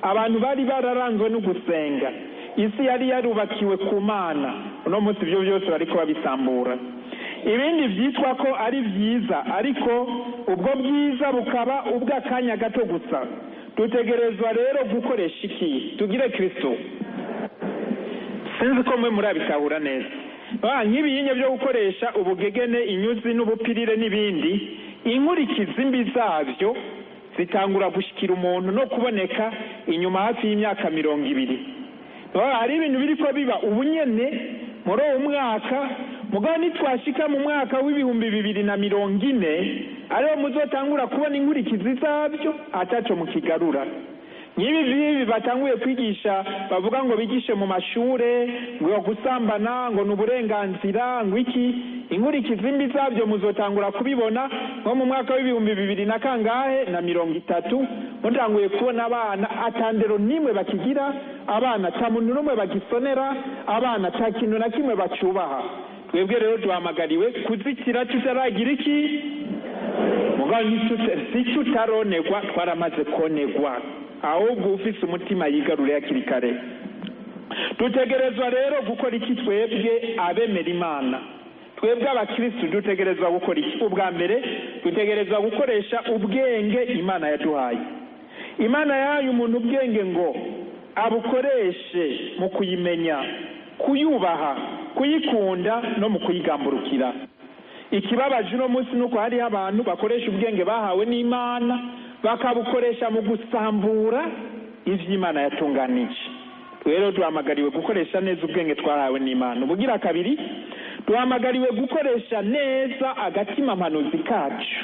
Abantu bari bararanzwe no gusenga, isi yari yarubakiwe ku Mana, uno munsi ibyo byose bariko babisambura. Ibindi byitwa ko ari byiza, ariko ubwo bwiza bukaba ubw'akanya gato gusa. Dutegerezwa rero gukoresha iki? Tugire Kristo. Sinzi ko mwe murabitahura neza. Nk'ibiyinyo byo gukoresha ubugegene, inyuzi n'ubupirire n'ibindi, inkurikizi mbi zabyo zitangura gushikira umuntu no kuboneka inyuma hafi y'imyaka 20. Hari ibintu biriko biba ubunyene muri uwo mwaka, mugabo nitwashika mu mwaka w'ibihumbi 2040 ariho muzotangura kubona inkurikizi zabyo ataco mukigarura. N'ibi batanguye kwigisha bavuga ngo bigishe mu mashure ngo gusambana ngo n'uburenganzira ngo iki, inkurikizi mbi zabyo muzotangura kubibona nko mu mwaka w'ibihumbi 2030 mutanguye kubona abana atandero nimwe bakigira, abana atamuntu n'umwe bagisonera, abana atakintu na kimwe bacubaha. Twebwe rero duhamagariwe kuzikira tutaragira iki, mugabo si tutaronegwa, twaramaze konegwa, ahubwo ufise umutima yigarure hakiri kare. Dutegerezwa rero gukora iki twebwe abemera Imana? Twebwe abakristo dutegerezwa gukora iki? Ubwa mbere dutegerezwa gukoresha ubwenge Imana yaduhaye. Imana yahaye umuntu ubwenge ngo abukoreshe mu kuyimenya, kuyubaha, kuyikunda no mu kuyigamburukira. Ikibabaje uno munsi nuko hari abantu bakoresha ubwenge bahawe n'Imana bakabukoresha mu gusambura ivyo Imana yatunganije. Rero duhamagariwe gukoresha neza ubwenge twahawe n'Imana. Ubugira kabiri, duhamagariwe gukoresha neza agatima mpanuzi kacu.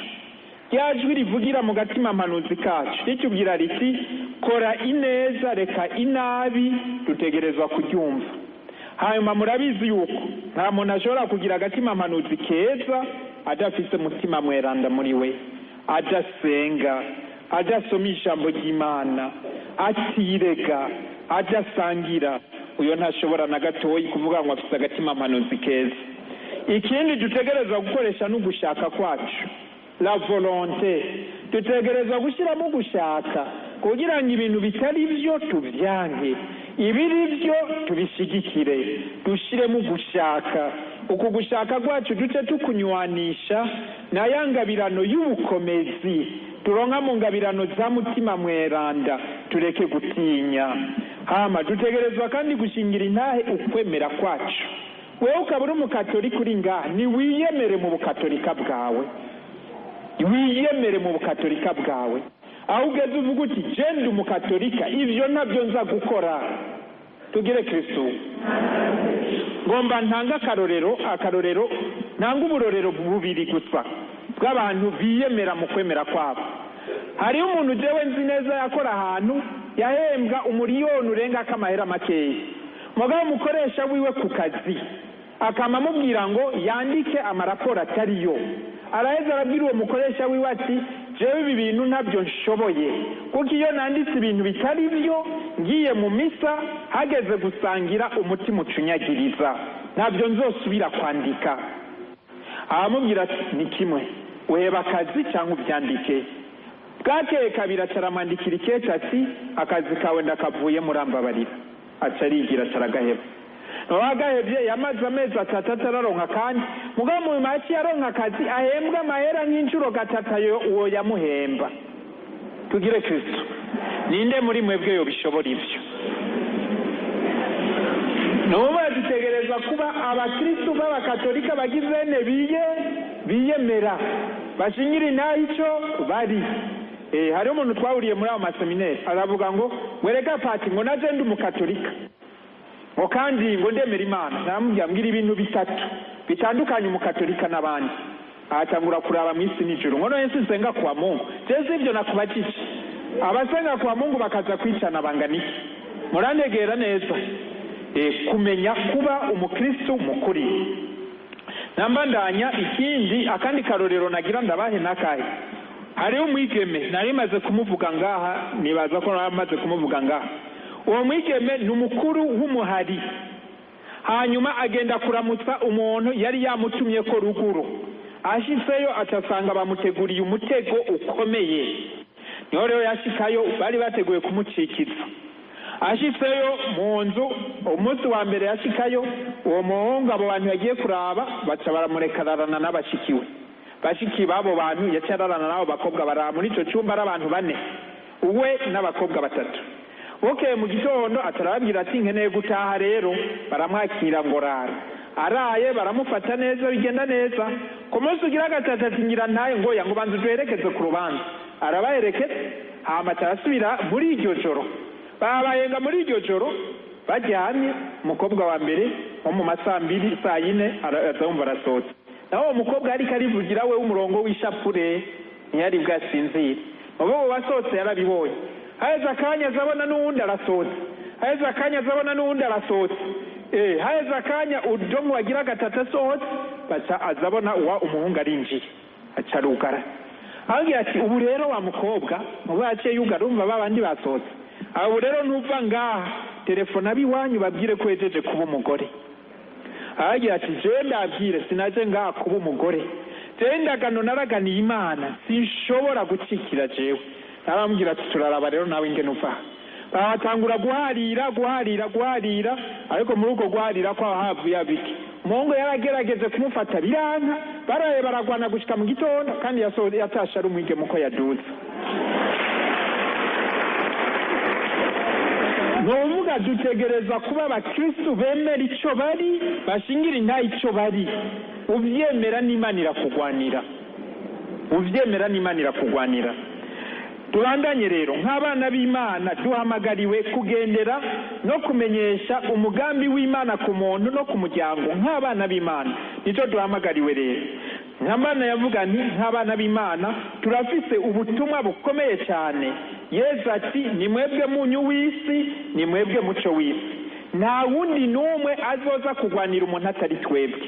Ryajwi rivugira mu gatima mpanuzi kacu ritubwira riti kora ineza reka inabi, dutegerezwa kuryumva. Hanyuma murabizi yuko nta muntu ashobora kugira agatima mpanuzi keza adafise umutima mweranda muri we, adasenga, adasoma ijambo ry'Imana, atirega, adasangira. Uyo ntashobora na gatoyi kuvuga ngo afise agatima mpanuzi keza. Ikindi dutegerezwa gukoresha n'ugushaka kwacu, la volonté. Dutegerezwa gushyiramo gushaka kugira ngo ibintu bitari byo tubyange, ibiri byo tubishigikire, dushiremo gushaka. Uku gushaka kwacu duce tukunywanisha na yangabirano y'ubukomezi turonka mu ngabirano za mutima mweranda, tureke gutinya. Hama dutegerezwa kandi gushingira intahe ukwemera kwacu. Wewe ukabura umukatolika uri ngaha, ni wiyemere mu bukatolika bwawe, wiyemere mu bukatolika bwawe. Aho ugeze uvuga uti jenda umukatolika, ivyo nabyo nza gukora. Tugire Kristo. Ngomba ntanga akarorero ntanga uburorero bubiri gusa bw'abantu biyemera mu kwemera kwabo. Hari umuntu jewe nzi neza yakora ahantu yahembwa umuriyoni urenga kamahera makeya, mugabo mukoresha wiwe ku kazi akama mubwira ngo yandike amaraporo atariyo. Araheza arabwira uwo mukoresha wiwe ati jewe ibi bintu ntabyo nshoboye, kuko iyo nanditse ibintu bitari byo ngiye mu misa hageze gusangira umutima ucunyagiriza, ntabyo nzosubira kwandika. Aramubwira ati ni kimwe, uheba akazi cyangwa ubyandike. Bwakeye kabiri acaramwandikira ikete ati akazi kawe ndakavuye murambabarira. Acarigira acaragaheba. Wagahebye yamaze amezi 3 atararonka kandi mugabo mu maci yaronka akazi ahembwa amahera nk'inshuro 3 uwo yamuhemba. Tugire Kristo. Ninde muri mwebwe yo bishobora ivyo? Nuba dutegereza kuba abakristo b'abakatolika bagizene biyemera bashingira naho ico bari. Hari umuntu twahuriye muri abo maseminari aravuga ngo wereka pati ngo naje ndi umukatolika ngo kandi ngo ndemera Imana. Namubwira mbwira ibintu bitatu bitandukanye umukatolika n'abandi. Atangura kuraba mu isi n'ijuru ngo none nsenga kwa Mungu, jeze ibyo nakubakije. Abasenga kwa Mungu bakaza kwicana banganiki. Muranegera neza kumenya kuba umukristo mukuri. Nambandanya ikindi akandi karorero nagira ndabahe nakahe. Hari umwigeme nari maze kumuvuga ngaha, nibaza ko namaze kumuvuga ngaha. Uwo mwigeme ni umukuru w'umuhari, hanyuma agenda kuramutsa umuntu yari yamutumye ko ruguru. Ashiseyo atasanga bamuteguriye umutego ukomeye. Niho rero yashikayo bari bateguye kumucikiza. Ashiseyo mu nzu umunsi wa mbere yashikayo, uwo muhungu abo bantu yagiye kuraba baca baramurekararana n'abashikiwe. Bashiki babo bantu yacararana nabo bakobwa bara muri ico cyumba ari abantu 4, uwe n'abakobwa 3. Bokeye mu gitondo atarababwira ati nkeneye gutaha, rero baramwakira ngo rara. Araye baramufata neza bigenda neza. Ku munsi ugira gatatu ati ngira ntaye ngo yango banzu duherekeze ku rubanza. arabaherekeza hama arasubira muri iryo joro. Babayenga muri iryo joro bajyanye, umukobwa wa mbere nko mu masaa 2 saa 4 arazumva arasohotse. Naho uwo mukobwa ariko arivugira we w'umurongo w'ishapure ntiyari bwasinzire. Mubo basohotse yarabibonye. Haheze akanya azabona n'uwundi arasohotse. Haheze akanya azabona n'uwundi arasohotse. Haheze akanya udomu wagira gatatu asohotse, baca azabona uwa umuhungu arinjiye. Aca arugara. Agira ati ubu rero wa mukobwa mubo yaciye yugara umva babandi basohotse. Abo rero ntuva ngaha telefone abiwanyu babwire ko yejeje kuba umugore. Agira ati je ndabwire sinaje ngaha kuba umugore. Je ndagano naraganiye Imana sinshobora gucikira jewe. Arambwira ati turaraba rero nawe ingene uva. Batangura guharira ariko muri uko guharira kwa havuye abiki. Mungu yaragerageze kumufata biranka, baraye baragwana gushika mu gitondo kandi yatasha ari umwige muko yaduze. Novuga dutegereza kuba abakristo bemera ico bari, bashingira inta ico bari. Uvyemera n'Imana irakugwanira. Uvyemera n'Imana irakugwanira. Turandanye rero nk'abana b'Imana duhamagariwe kugendera no kumenyesha umugambi w'Imana ku muntu no ku muryango nk'abana b'Imana. Nico duhamagariwe rero. Nk'abana yavuga nti nk'abana b'Imana turafise ubutumwa bukomeye cyane. Yesu ati ni mwebwe munyu w'isi, ni mwebwe muco w'isi. Nta wundi n'umwe azoza kugwanira umuntu atari twebwe.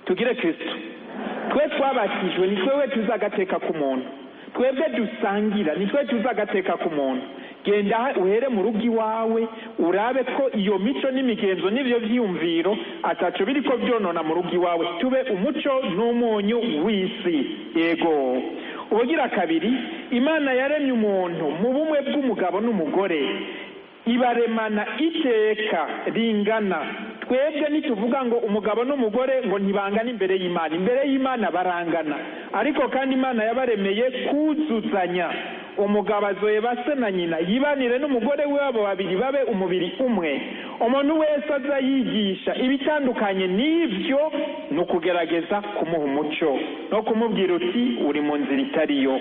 Tugire Kristo. Twe twabatijwe ni twewe tuzagateka ku muntu. Twebwe dusangira ni twe tuzagateka ku muntu. Genda uhere mu rugi wawe urabe ko iyo mico n'imigenzo n'ivyo vyiyumviro ataco biriko byonona mu rugi wawe. Tube umuco n'umunyu w'isi. Yego. Ubugira kabiri, Imana yaremye umuntu mu bumwe bw'umugabo n'umugore. Ibaremana iteka ringana. Twebwe nituvuga ngo umugabo n'umugore ngo ntibangana imbere y'Imana. Imbere y'Imana barangana. Ariko kandi Imana yabaremeye kuzuzanya. Umugabo azoyeba se na nyina yibanire n'umugore wabo babiri babe umubiri umwe. Umuntu wese azayigisha ibitandukanye n'ivyo no kugerageza kumuha umuco no kumubwira uti uri mu nzira itariyo.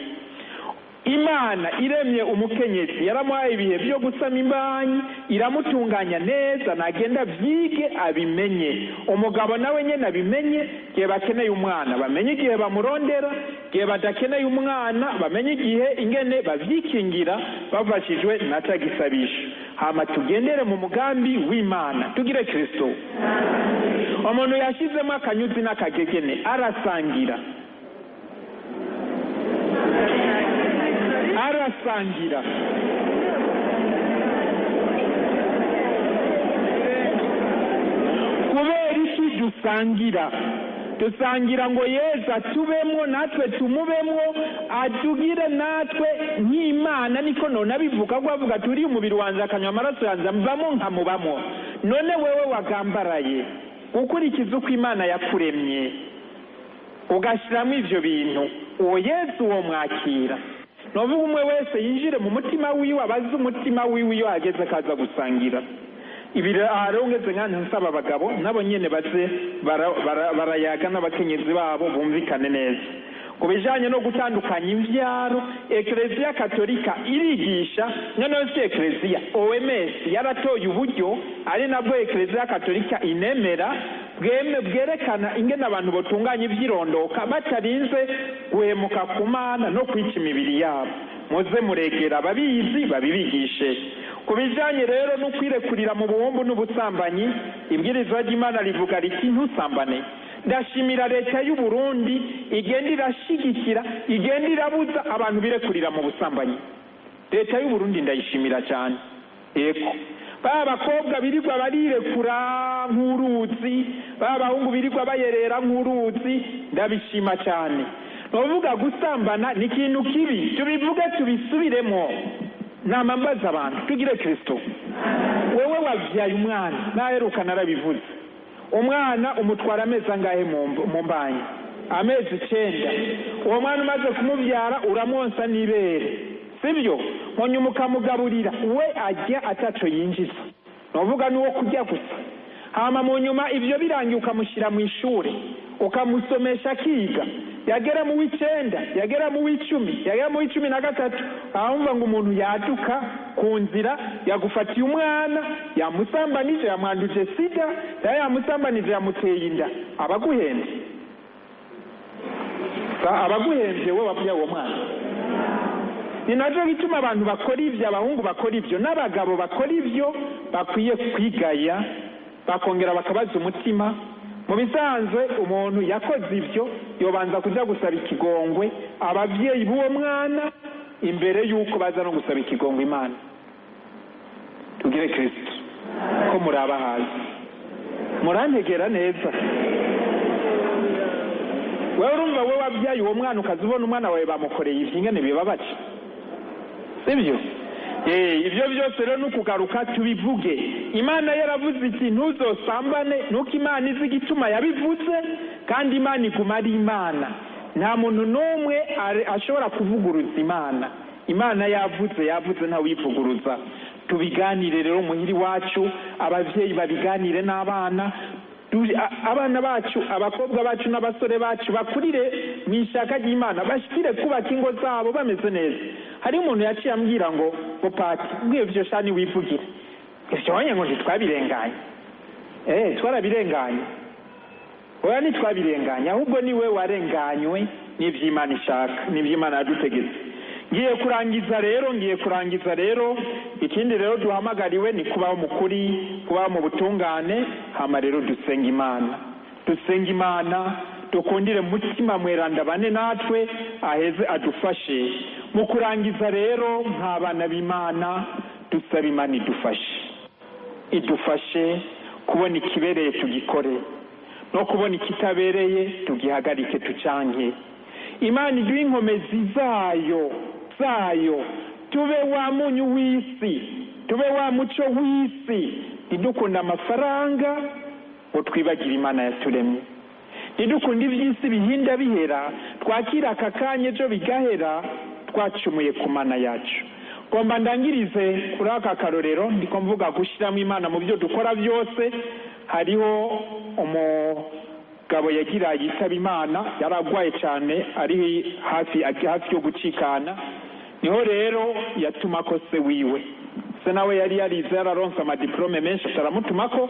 Imana iremye umukenyezi yaramuhaye ibihe byo gusama imbanyi, iramutunganya neza, nagenda vyige abimenye. Umugabo nawe nyene abimenye, gihe bakeneye umwana bamenye igihe bamurondera, gihe badakeneye umwana bamenye igihe ingene bavyikingira bavashijwe na tagisabisha. Hama tugendere mu mugambi w'Imana. Tugire Kristo. Umuntu yashizemo akanyuzi n'akagegene arasangira. Arasangira. Kubera iki dusangira? Dusangira ngo Yesu atubemwo natwe tumubemwo, atugire natwe nk'Imana. Niko none abivuga ko avuga turi umubiri wanjye akanywa amaraso yanjye mbamo nkamubamo. None wewe wagambaraye ukurikiza uko Imana yakuremye ugashiramo ivyo bintu, uwo Yesu wo mwakira. Novuga umwe wese yinjire mu mutima wiwe, abaze umutima wiwe iyo ageze kaza gusangira. Ibira arongeze nkane nsaba abagabo nabo nyene baze barayaga n'abakenyezi babo bumvikane neza. Kubijanye no gutandukanya imvyaro, Eklezia Katolika irigisha none Eklezia OMS yaratoye uburyo ari nabwo Eklezia Katolika inemera bwerekana ingene abantu botunganya ivyirondoka batarinze guhemuka ku Mana no kwica imibiri yabo. Muze muregera ababizi babibigishe. Kubijanye rero no kwirekurira mu buhumbu n'ubusambanyi, ibwirizwa ry'Imana rivuga riti ntusambane. Ndashimira leta y'u Burundi igenda irashigikira, igenda irabuza abantu birekurira mu busambanyi. Leta y'u Burundi ndayishimira cyane. Eko baba bakobwa birirwa barirekura nk'uruzi, baba bahungu birirwa bayerera nk'uruzi, ndabishima cyane. Novuga gusambana ni ikintu kibi, tubivuge tubisubiremo. Namambaza abantu tugire Kristo. Wewe wavyaye umwana naheruka narabivuze. Umwana umutwara amezi angahe mu mbanyi? Amezi 9. Uwo mwana umaze kumuvyara uramwonsa n'ibere, sibyo? Munyuma ukamugaburira, we ajya ataco yinjiza. Novuga nuwo kujya gusa. Hama munyuma ivyo birangiye ukamushira mu ishuri, ukamusomesha kiga. yagera mu w'icenda, yagera mu w'icumi, yagera mu w'icumi na gatatu, ahumva ngo umuntu yaduka ku nzira yagufatiye umwana, yamusambanije, yamwanduje sida, yamusambanije, yamuteye inda. Abaguhenze we wabyaye uwo mwana. Ni nacyo gituma abantu bakora ibyo, abahungu bakora ibyo, n'abagabo bakora ibyo bakwiye kwigaya, bakongera bakabaza umutima. Mu bisanzwe umuntu yakoze ibyo yobanza kujya gusaba ikigongwe ababyeyi b'uwo mwana imbere y'uko baza no gusaba ikigongwe Imana. Tugire Kristo ko muraba hasi, murantegera neza. Wewe urumva we wabyaye uwo mwana ukazibona umwana wawe bamukoreye ivyingene bibabaje, sibyo? Ibyo byose rero nukugaruka tubivuge. Imana yaravuze iti ntuzosambane, nuko Imana izi igituma yabivuze, kandi Imana iguma ari Imana. Nta muntu n'umwe ashobora kuvuguruza Imana. Imana yavuze ntawivuguruza. Tubiganire rero muhiri wacu, abavyeyi babiganire n'abana, abana bacu, abakobwa bacu n'abasore bacu bakurire mu ishaka ry'Imana, bashikire kubaka ingo zabo bameze neza. Hari umuntu yaciye ambwira ngo Pati mbwiye byo shani wivugire, ese wanye ngo twabirenganye. Twarabirenganye. Oya ni twabirenganye, ahubwo niwe warenganywe n'ivy'Imana ishaka, n'ivy'Imana yadutegetse. Ngiye kurangiza rero ikindi rero duhamagariwe ni kubaho mu kuri, kubaho mu butungane. Hama rero dusenga Imana, dukundire mutima mweranda bane natwe aheze adufashe. Mu kurangiza rero nk'abana b'Imana dusaba Imana idufashe kubona ikibereye tugikore, no kubona ikitabereye tugihagarike tucanke. Imana iduhe inkomezi zayo, tube wa munyu w'isi, tube wa muco w'isi, ntidukunda amafaranga ngo twibagira Imana yaturemye, ntidukunda iby'isi bihinda bihera, twakira aka kanya ejo bigahera, twacumuye ku Mana yacu. Ngomba ndangirize kuri aka karorero, ndiko mvuga gushyiramo Imana mu byo dukora byose. Hariho umugabo yagira yitaba Imana, yaragwaye cyane, ari hafi yo gucikana. Niho rero yatuma ko se wiwe, se nawe yari yarize yararonse amadiplome menshi, ataramutumako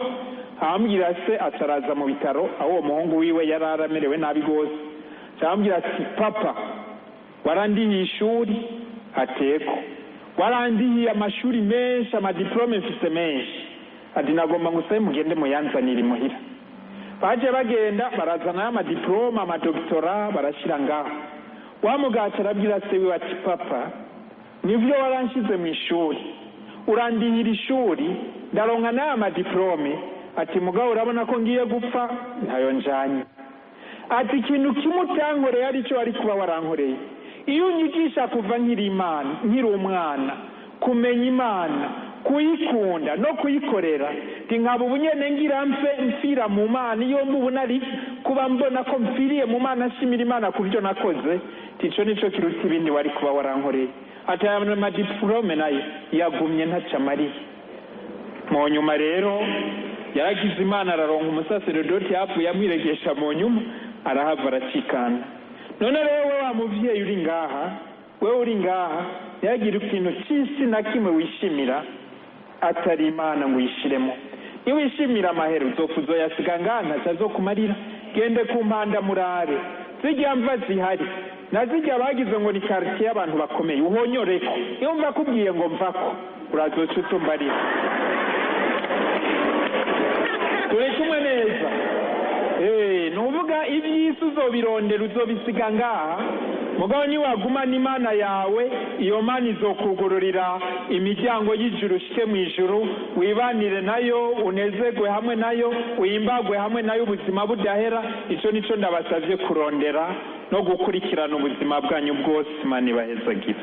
ambwira se ataraza mu bitaro, aho uwo muhungu wiwe yari aramerewe nabi gose. Ambwira ati papa, warandihiye ishuri? Ateko. Warandihiye amashuri menshi, amadiplome mfise menshi. Ati nagomba ngusabe mugende muyanzanire muhira. Baje bagenda barazana amadiplome, amadoktora barashira ngaho. Wamugaca arabwira se wiwe ati papa, nivyo waranshize mu ishuri, urandihira ishuri, ndaronka n'aya madiplome. Ati mugabo urabona ko ngiye gupfa, ntayo njanye. Ati ikintu kimwe utankoreye arico wari kuba warankoreye. Iyo unyigisha kuva nkiri umwana, kumenya Imana, kuyikunda no kuyikorera, nkaba ubunyene ngira mfira mu Mana. Iyo mbubona ari kuba mbona ko mfiriye mu Mana, nshimira Imana ku byo nakoze, tico nico kiruta ibindi wari kuba warankoreye. Ati aya madiplome nayo yagumye ntaca mariye. Mu nyuma rero yaragize Imana, araronka umusaserodoti yapfuye amwiregesha, mu nyuma arahava aracikana. None rero wewe wa muvyeyi uri ngaha, yagira ikintu cy'isi na kimwe wishimira atari Imana ngo uyishiremo. Iyo wishimira amahero uzoyasiga ngaha, ntaco azokumarira. Gende ku mpanda murabe, zijya mva zihari na zijya bagize ngo ni quartier y'abantu bakomeye, uhonyoreko. Iyo mva kubwiye ngo mvako, urazoca utumbarira. Turi kumwe neza. Nuvuga iby'isi uzobirondera, uzobisiga ngaha, mugabo niwagumana Imana yawe, iyo Mana izokugururira imiryango y'ijuru, ushike mu ijuru, wibanire nayo, unezerwe hamwe nayo, uhimbagwe hamwe nayo, ubuzima budahera. Ico nico ndabasavye kurondera no gukurikirana ubuzima bwanyu bwose. Imana ibahezagire.